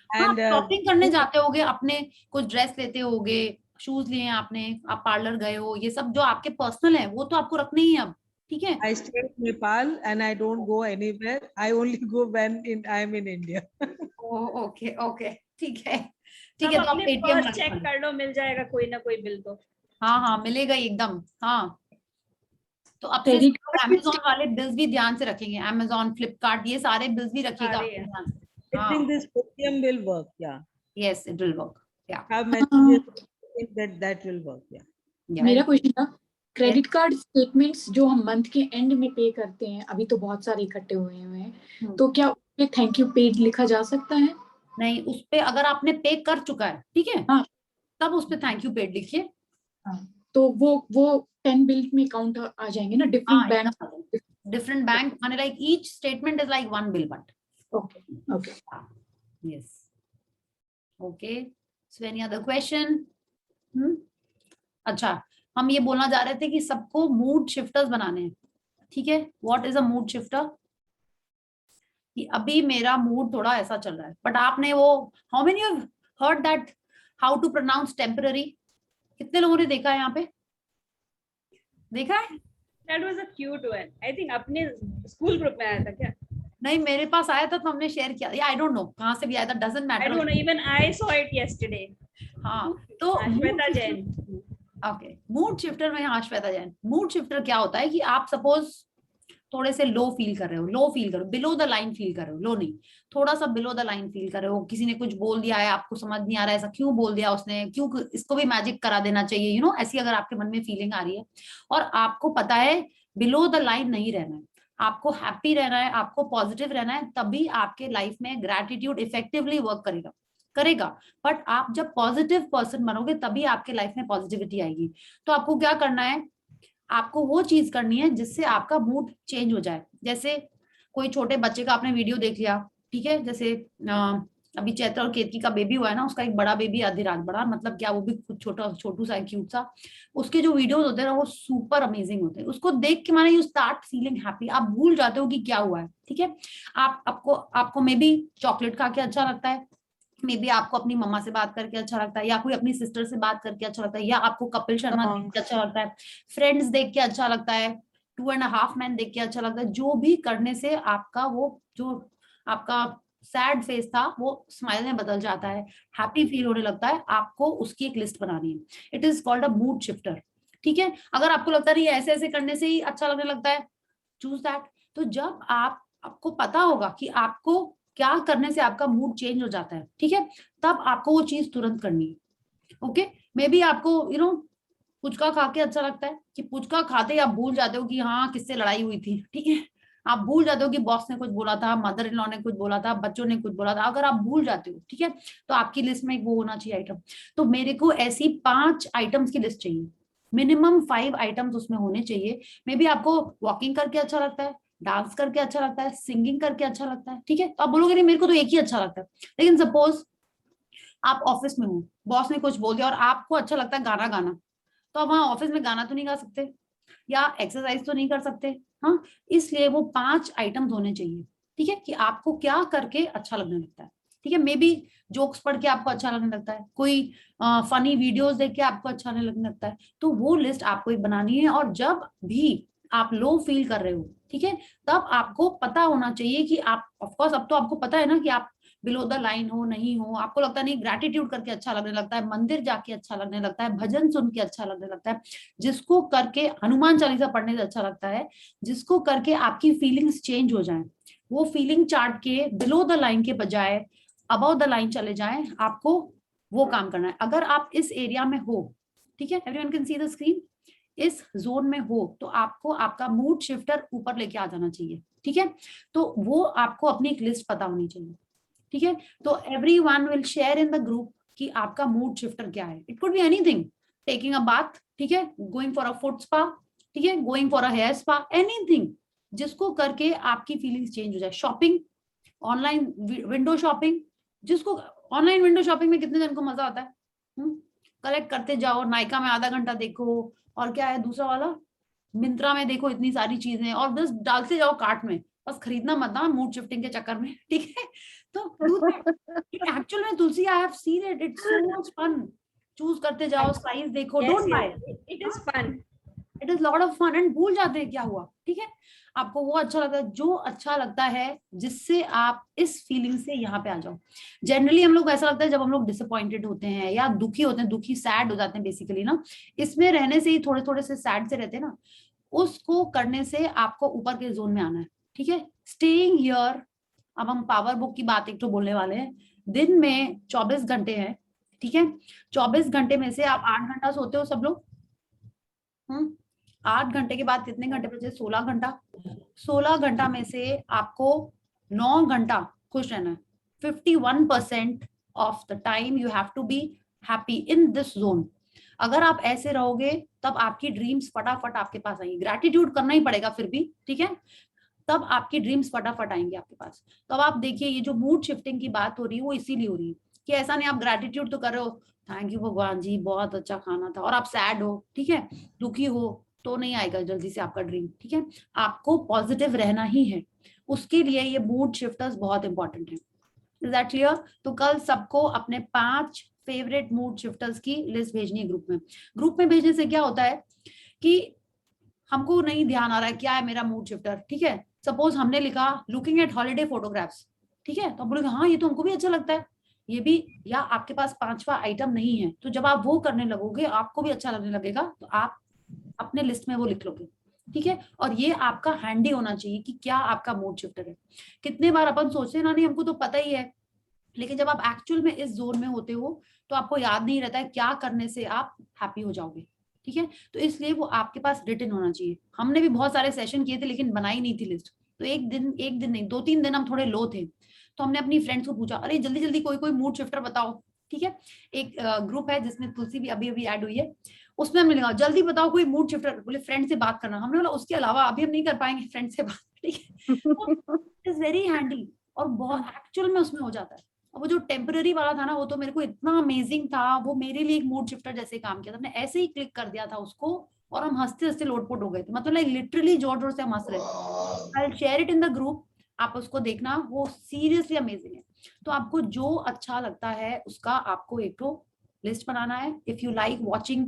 And shopping करने जाते होगे, अपने कुछ ड्रेस लेते होगे, शूज लिए हैं आपने, आप पार्लर गए हो, ये सब जो आपके पर्सनल है वो तो आपको रखने ही है अब, ठीक है? I stay in Nepal and I don't go anywhere. I only go when I am in India. Okay okay, ठीक है अब तो आप अपने पेटीएम पर्स चेक कर लो, मिल जाएगा कोई ना कोई बिल तो। हाँ हाँ मिलेगा ही एकदम। हाँ तो अब से क्रेडिट अमेजोन वाले बिल्स भी ध्यान से रखेंगे, अमेजोन, फ्लिपकार्ट, ये सारे बिल्स भी रखिएगा सारे हैं। ध्यान से। I think this Paytm will work. Yeah. Yes, it will work. Yeah. Have messages. I think that will work. Yeah. Yeah. मेरा क्वेश्चन था, क्रेडिट कार्ड स्टेटमेंट्स जो हम मंथ के एंड में पे करते हैं, अभी तो बहुत सारे इकट्ठे हुए हैं, तो क्या उसपे थैंक यू पेड लिखा जा सकता है? नहीं, उस पे अगर आपने पे कर चुका है, ठीक है, हाँ, तब उस पे थैंक यू पेड लिखिए। तो वो 10 बिल में काउंट आ जाएंगे ना, डिफरेंट बैंक माने like each statement is like one bill but. Okay okay yes okay. So any other question? अच्छा, हम ये बोलना जा रहे थे कि सबको मूड शिफ्टर्स बनाने हैं, ठीक है? What is a mood shifter? कि अभी मेरा मूड थोड़ा ऐसा चल रहा है, बट आपने वो how many have heard that how to pronounce temporary? कितने लोगों ने देखा है यहाँ पे? देखा है? That was a cute one. I think अपने स्कूल ग्रुप में आया था क्या? नहीं, मेरे पास आया था तो हमने शेयर किया। या आई डोंट नो कहाँ से भी आया था, doesn't matter. I don't know, even I saw it yesterday. हाँ तो Shweta Jain. Okay, mood shifter में, हाँ श्वेता जैन। मूड शिफ्टर क्या होता है कि आप सपोज थोड़े से लो फील कर रहे हो, लो फील करो, बिलो द लाइन फील कर रहे हो, लो नहीं, थोड़ा सा बिलो द लाइन फील कर रहे हो, किसी ने कुछ बोल दिया है, आपको समझ नहीं आ रहा है ऐसा क्यों बोल दिया उसने, क्यों इसको भी मैजिक करा देना चाहिए, यू नो, ऐसी अगर आपके मन में फीलिंग आ रही है और आपको पता है बिलो द लाइन नहीं रहना है, आपको हैप्पी रहना है, आपको पॉजिटिव रहना है, तभी आपके लाइफ में ग्रैटिट्यूड इफेक्टिवली वर्क करेगा। बट आप जब पॉजिटिव पर्सन बनोगे तभी आपके लाइफ में पॉजिटिविटी आएगी। तो आपको क्या करना है, आपको वो चीज करनी है जिससे आपका मूड चेंज हो जाए। जैसे कोई छोटे बच्चे का आपने वीडियो देख लिया, ठीक है, जैसे अभी चैत्र और केतकी का बेबी हुआ है ना, उसका एक बड़ा बेबी अधिराज, बड़ा मतलब क्या, वो भी कुछ छोटू सा क्यूट सा, उसके जो वीडियोस होते हैं ना वो सुपर अमेजिंग होते हैं। उसको देख के माने यू स्टार्ट फीलिंग हैप्पी, आप भूल जाते हो कि क्या हुआ है, ठीक है। आपको मे बी चॉकलेट खा के अच्छा लगता है, मे बी आपको अपनी मम्मा से बात करके अच्छा लगता है, या कोई अपनी सिस्टर से बात करके अच्छा लगता है, या आपको कपिल शर्मा देख के अच्छा लगता है, फ्रेंड्स देख के अच्छा लगता है, 2.5 मैन देख के अच्छा लगता है। जो भी करने से आपका वो जो आपका सैड फेस था वो स्माइल में बदल जाता है, हैप्पी फील होने लगता है, आपको उसकी एक लिस्ट बनानी है। It is called a mood shifter, ठीक है। अगर आपको लगता है ऐसे ऐसे करने से ही अच्छा लगने लगता है, चूज दैट। तो जब आपको पता होगा कि आपको क्या करने से आपका मूड चेंज हो जाता है, ठीक है, तब आपको वो चीज तुरंत करनी है। ओके, मे बी आपको पुचका खा के अच्छा लगता है, कि पुचका खाते ही आप भूल जाते हो कि हाँ किससे लड़ाई हुई थी, ठीक है, आप भूल जाते हो कि बॉस ने कुछ बोला था, मदर इन लॉ ने कुछ बोला था, बच्चों ने कुछ बोला था, अगर आप भूल जाते हो, ठीक है, तो आपकी लिस्ट में एक वो होना चाहिए आइटम। तो मेरे को ऐसी 5 आइटम्स की लिस्ट चाहिए, मिनिमम 5 आइटम्स उसमें होने चाहिए। मे बी आपको वॉकिंग करके अच्छा लगता है, डांस करके अच्छा लगता है, सिंगिंग करके अच्छा लगता है, ठीक है, तो आप बोलोगे नहीं मेरे को तो एक ही अच्छा लगता है। लेकिन सपोज आप ऑफिस में हो, बॉस ने कुछ बोल दिया और आपको अच्छा लगता है गाना गाना, तो आप वहां ऑफिस में गाना तो नहीं गा सकते या एक्सरसाइज तो नहीं कर सकते, हाँ, इसलिए वो 5 आइटम्स होने चाहिए, ठीक है, कि आपको क्या करके अच्छा लगने लगता है, ठीक है। मे बी जोक्स पढ़ के आपको अच्छा लगने लगता है, कोई फनी वीडियोस देख के आपको अच्छा लगने लगता है, तो वो लिस्ट आपको एक बनानी है। और जब भी आप लो फील कर रहे हो, ठीक है, तब आपको पता होना चाहिए कि आप, ऑफ कोर्स अब तो आपको पता है ना कि आप बिलो द लाइन हो नहीं हो, आपको लगता नहीं, ग्रैटिट्यूड करके अच्छा लगने लगता है, मंदिर जाके अच्छा लगने लगता है, भजन सुन के अच्छा लगने लगता है, जिसको करके हनुमान चालीसा पढ़ने से अच्छा लगता है, जिसको करके आपकी फीलिंग्स चेंज हो जाए, वो फीलिंग चार्ट के बिलो द लाइन के बजाय अबव द लाइन चले जाए, आपको वो काम करना है। अगर आप इस एरिया में हो, ठीक है, everyone can see the screen, इस जोन में हो, तो आपको आपका मूड शिफ्टर ऊपर लेके आ जाना चाहिए, ठीक है। तो वो आपको अपनी एक लिस्ट पता होनी चाहिए, ठीक है। तो everyone will share in the group कि आपका मूड शिफ्टर क्या है। It could be anything, taking a bath, ठीक है, going for a foot spa, ठीक है, going for a hair spa, anything जिसको करके आपकी फीलिंग्स चेंज हो जाए। शॉपिंग, ऑनलाइन विंडो शॉपिंग, जिसको ऑनलाइन विंडो शॉपिंग में कितने जन को मजा आता है, कलेक्ट करते जाओ, नायका में आधा घंटा देखो, और क्या है दूसरा वाला, मिंत्रा में देखो, इतनी सारी चीजें, और बस डालते जाओ कार्ट में, बस खरीदना मत ना मूड शिफ्टिंग के चक्कर में, ठीक है। तो एक्चुअल में Tulsi, I have seen it, it's so much fun, choose करते जाओ, साइज देखो, don't buy, it is fun. It is lot of fun and भूल जाते हैं क्या हुआ, ठीक है। आपको वो अच्छा लगता है जो अच्छा लगता है, जिससे आप इस फीलिंग से यहाँ पे आ जाओ। जनरली हम लोग ऐसा लगता है जब हम लोग डिसअपॉइंटेड होते हैं या दुखी होते हैं, दुखी सैड हो जाते हैं बेसिकली ना, इसमें रहने से ही थोड़े थोड़े से सैड से रहते हैं ना, उसको करने से आपको ऊपर के जोन में आना है, ठीक है। स्टेइंग हियर, अब हम पावर बुक की बात एक तो बोलने वाले हैं। दिन में 24 घंटे हैं, ठीक है। 24 घंटे में से आप 8 घंटा सोते हो सब लोग। 8 घंटे के बाद कितने घंटे बचे? 16 घंटा। 16 घंटा में से आपको 9 घंटा खुश रहना है। 51% of the time you have to be happy in this zone. अगर आप ऐसे रहोगे तब आपकी ड्रीम्स फटाफट आपके पास आएंगी। ग्रैटिट्यूड करना ही पड़ेगा फिर भी, ठीक है, तब आपकी ड्रीम्स फटाफट आएंगे आपके पास। तो अब आप देखिए ये जो मूड शिफ्टिंग की बात हो रही है वो इसीलिए हो रही है कि ऐसा नहीं आप ग्रैटिट्यूड तो कर रहे हो, थैंक यू भगवान जी बहुत अच्छा खाना था, और आप सैड हो, ठीक है, दुखी हो, तो नहीं आएगा जल्दी से आपका ड्रीम, ठीक है। आपको पॉजिटिव रहना ही है, उसके लिए ये मूड शिफ्टर्स बहुत इंपॉर्टेंट है। Is that clear? तो कल सबको अपने 5 फेवरेट मूड शिफ्टर्स की लिस्ट भेजनी है ग्रुप में। ग्रुप में भेजने से क्या होता है कि हमको नहीं ध्यान आ रहा है क्या है मेरा मूड शिफ्टर, ठीक है। सपोज हमने लिखा लुकिंग एट हॉलीडे फोटोग्राफ्स, ठीक है, तो हम बोलेंगे हाँ ये तो हमको भी अच्छा लगता है, ये भी, या आपके पास 5वां आइटम नहीं है, तो जब आप वो करने लगोगे आपको भी अच्छा लगने लगेगा, तो आप अपने लिस्ट में वो लिख लोगे, ठीक है। और ये आपका हैंडी होना चाहिए कि क्या आपका मूड शिफ्टर है। कितने बार अपन सोचते हैं ना, नहीं हमको तो पता ही है, लेकिन जब आप एक्चुअल में इस जोन में होते हो तो आपको याद नहीं रहता है क्या करने से आप हैप्पी हो जाओगे, ठीक है। तो इसलिए वो आपके पास रिटन होना चाहिए। हमने भी बहुत सारे सेशन किए थे लेकिन बनाई नहीं थी लिस्ट, तो एक दिन नहीं 2-3 दिन हम थोड़े लो थे, तो हमने अपनी फ्रेंड्स को पूछा अरे जल्दी जल्दी कोई कोई मूड शिफ्टर बताओ, ठीक है। एक ग्रुप है जिसमें तुलसी भी अभी अभी ऐड हुई है, उसमें हमने लिखा जल्दी बताओ कोई मूड शिफ्टर, बोले फ्रेंड से बात करना। हमने बोला उसके अलावा अभी हम नहीं कर पाएंगे फ्रेंड से बात, ठीक है। इट इज वेरी हैंडी और बहुत एक्चुअल में उसमें हो जाता है। वो जो टेम्पररी वाला था ना वो तो मेरे को इतना अमेजिंग था, वो मेरे लिए एक मूड शिफ्टर जैसे काम किया था। हमने ऐसे ही क्लिक कर दिया था उसको और हम हंसते हंसते लोटपोट हो गए थे, मतलब लाइक लिटरली जोर जोर से हम हंस रहे थे। I will share it in the group, आप उसको देखना, वो सीरियसली अमेजिंग है। तो आपको जो अच्छा लगता है उसका आपको एक तो लिस्ट बनाना है। If you like watching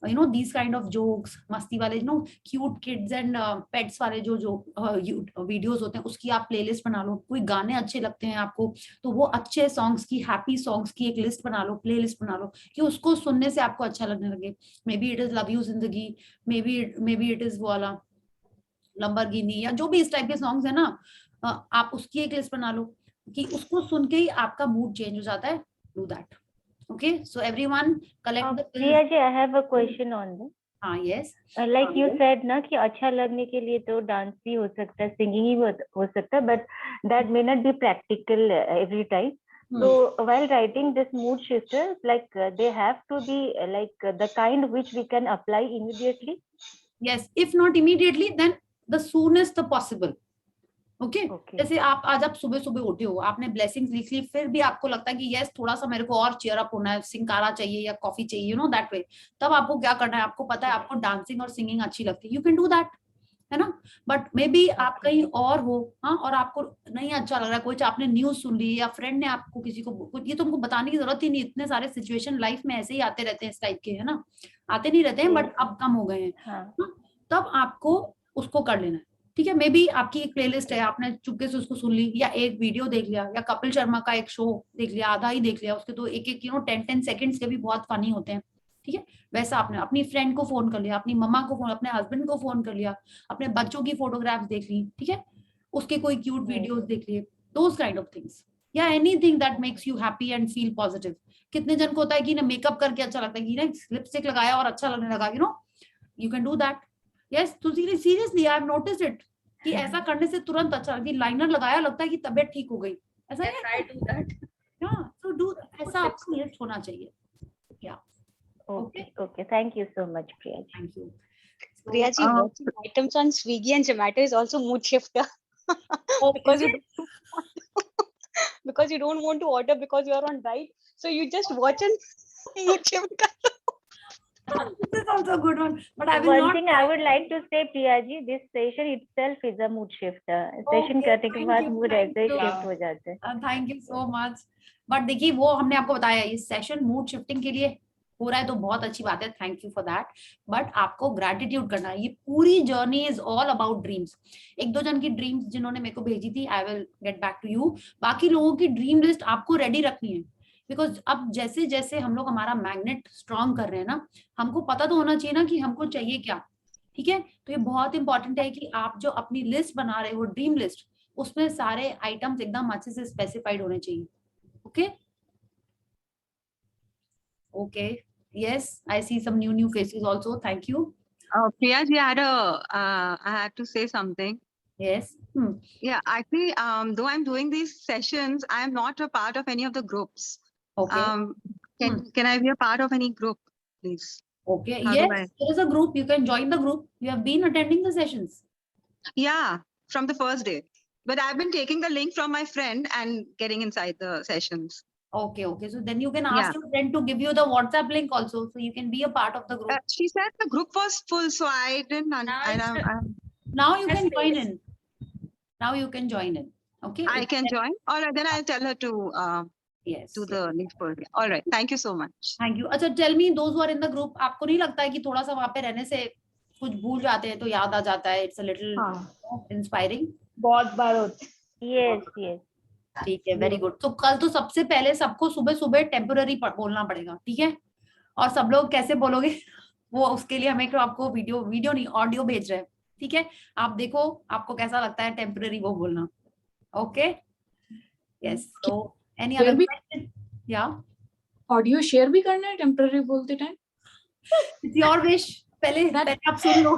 you know these kind of jokes, मस्ती वाले you know cute kids and pets वाले जो वीडियोस होते हैं उसकी आप प्लेलिस्ट बना लो। कोई गाने अच्छे लगते हैं आपको तो वो अच्छे सॉन्ग्स की, हैप्पी सॉन्ग्स की एक लिस्ट बना लो, प्ले लिस्ट बना लो कि उसको सुनने से आपको अच्छा लगने लगे। May be it is love you जिंदगी, मे बी इट इज वो वाला लंबरगिनी, या जो भी इस टाइप के सॉन्ग्स है ना, आप उसकी एक लिस्ट बना लो कि उसको सुन के ही आपका मूड चेंज हो जाता है। Do that, okay, so everyone collect the Priya ji, I have a question on this. हाँ, yes, like you said ना कि अच्छा लगने के लिए तो डांस भी हो सकता है, सिंगिंग ही हो सकता है, but that may not be practical every time. So while writing this mood shifters, like they have to be like the kind which we can apply immediately. yes, if not immediately then the soonest possible. Okay जैसे आप आज आप सुबह सुबह उठे हो, आपने blessings लिख ली, फिर भी आपको लगता है कि यस थोड़ा सा मेरे को और चीयर अप होना है, सिंकारा चाहिए या कॉफी चाहिए, यू नो दैट वे, तब आपको क्या करना है, आपको पता है आपको डांसिंग और सिंगिंग अच्छी लगती है, यू कैन डू दैट, है ना। बट मे बी आप कहीं और हो, हाँ, और आपको नहीं अच्छा लग रहा है, कोई आपने न्यूज सुन ली या फ्रेंड ने आपको किसी को, ये तो हमको बताने की जरूरत ही नहीं, इतने सारे सिचुएशन लाइफ में ऐसे ही आते रहते हैं इस टाइप के, है ना, आते नहीं रहते हैं बट अब कम हो गए हैं, तब आपको उसको कर लेना है, ठीक है। मे बी आपकी एक प्लेलिस्ट है, आपने चुपके से उसको सुन ली, या एक वीडियो देख लिया, या कपिल शर्मा का एक शो देख लिया, आधा ही देख लिया, उसके तो एक यू नो 10 सेकंड्स के भी बहुत फनी होते हैं, ठीक है। वैसा आपने अपनी फ्रेंड को फोन कर लिया, अपनी मम्मा को फोन, अपने हस्बैंड को फोन कर लिया, अपने बच्चों की फोटोग्राफ्स देख ली, ठीक है, उसके कोई क्यूट वीडियोस देख लिए, दोज काइंड ऑफ थिंग्स, या anything that makes you happy and feel positive. कितने जन को होता है कि ना मेकअप करके अच्छा लगता है, कि ना लिपस्टिक लगाया और अच्छा लगने लगा, you know, you can do that. Yes, तो seriously I have noticed it कि ऐसा करने से तुरंत अच्छा लगता है, लाइनर लगाया लगता है कि तबीयत ठीक हो गई, ऐसा yes, I do that. हां, तो डू ऐसा आपको लिस्ट होना चाहिए, क्या? Okay, thank you so much, Priya ji. Thank you. Priya ji, watching items on Swiggy and Zomato is also mood shifter. because you don't want to order because you are on diet, so you just watch and mood shift. This is also a good one, but I will One not. thing I would like to say, Priya ji, this session itself is a mood shifter. Session करने के बाद mood ऐसे shift हो जाते हैं. Thank you so much. But देखिए वो हमने आपको बताया ये सेशन मूड शिफ्टिंग के लिए हो रहा है तो बहुत अच्छी बात है, thank you for that, but आपको ग्रेटिट्यूड करना है। ये पूरी journey is all about dreams. एक दो जन की ड्रीम्स जिन्होंने मेरे को भेजी थी, I will get back to you. बाकी लोगों की ड्रीम लिस्ट आपको रेडी रखनी है, बिकॉज अब जैसे जैसे हम लोग हमारा मैग्नेट स्ट्रॉन्ग कर रहे हैं ना, हमको पता तो होना चाहिए ना कि हमको चाहिए क्या, ठीक है। तो ये बहुत इंपॉर्टेंट है कि आप जो अपनी लिस्ट बना रहे हो, ड्रीम लिस्ट, उसमें सारे आइटम्स एकदम अच्छे से स्पेसिफाइड होने चाहिए। Okay okay, yes, I see some new faces also, thank you. Priya ji, I had to say something. Yes. Yeah, actually, though I'm doing these sessions, I am not a part of any of the groups. Okay. Can I be a part of any group, please? Okay. How do Yes, I- there is a group. You can join the group. You have been attending the sessions. Yeah, from the first day. But I've been taking the link from my friend and getting inside the sessions. Okay, okay. So then you can ask your friend to give you the WhatsApp link also, so you can be a part of the group. She said the group was full, so I didn't. Now you can join in. Now you can join in. Okay. I can join. All right, then I'll tell her to yes, do the link for it. All right, thank you so much. Thank you. अच्छा, tell me, those who are in the group, आपको नहीं लगता है कि थोड़ा सा वहाँ पे रहने से कुछ भूल जाते हैं तो याद आ जाता है? It's a little inspiring. बहुत बार होता है। Yes, yes. ठीक है, वेरी गुड। तो कल तो सबसे पहले सबको सुबह सुबह टेम्पररी बोलना पड़ेगा, ठीक है। और सब लोग कैसे बोलोगे वो उसके लिए हमें आपको वीडियो नहीं ऑडियो भेज रहे हैं, ठीक है। आप देखो आपको कैसा लगता है टेम्पररी वो बोलना। Okay, yes. तो एनी अदर क्वेश्चन? या ऑडियो शेयर भी करना है टेम्पररी बोलते टाइम? It's your wish. पहले आप सुन लो।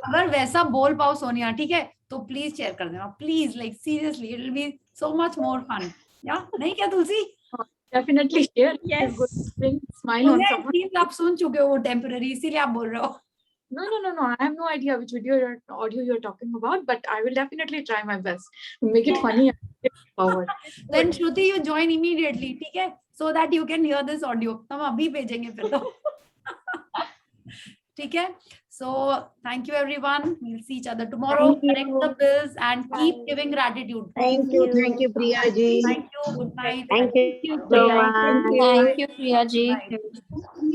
अगर वैसा बोल पाओ सोनिया, ठीक है, तो प्लीज शेयर कर देना, please, like seriously, it will be so much more fun. या नहीं, क्या Tulsi? Definitely share. Yes, smile on someone. आप सुन चुके हो वो टेम्पररी, इसीलिए आप बोल रहे हो। No. I have no idea which audio you're talking about, but I will definitely try my best to make it funny and forward. Then Shruti, you join immediately, ठीक है, so that you can hear this audio. हम अभी भेजेंगे फिर तो। ठीक है, so thank you everyone. We'll see each other tomorrow. Connect the bills and keep giving gratitude. Thank you, Priya ji. Thank you. Good night. Thank you so much. Thank you, Priya ji. Bye.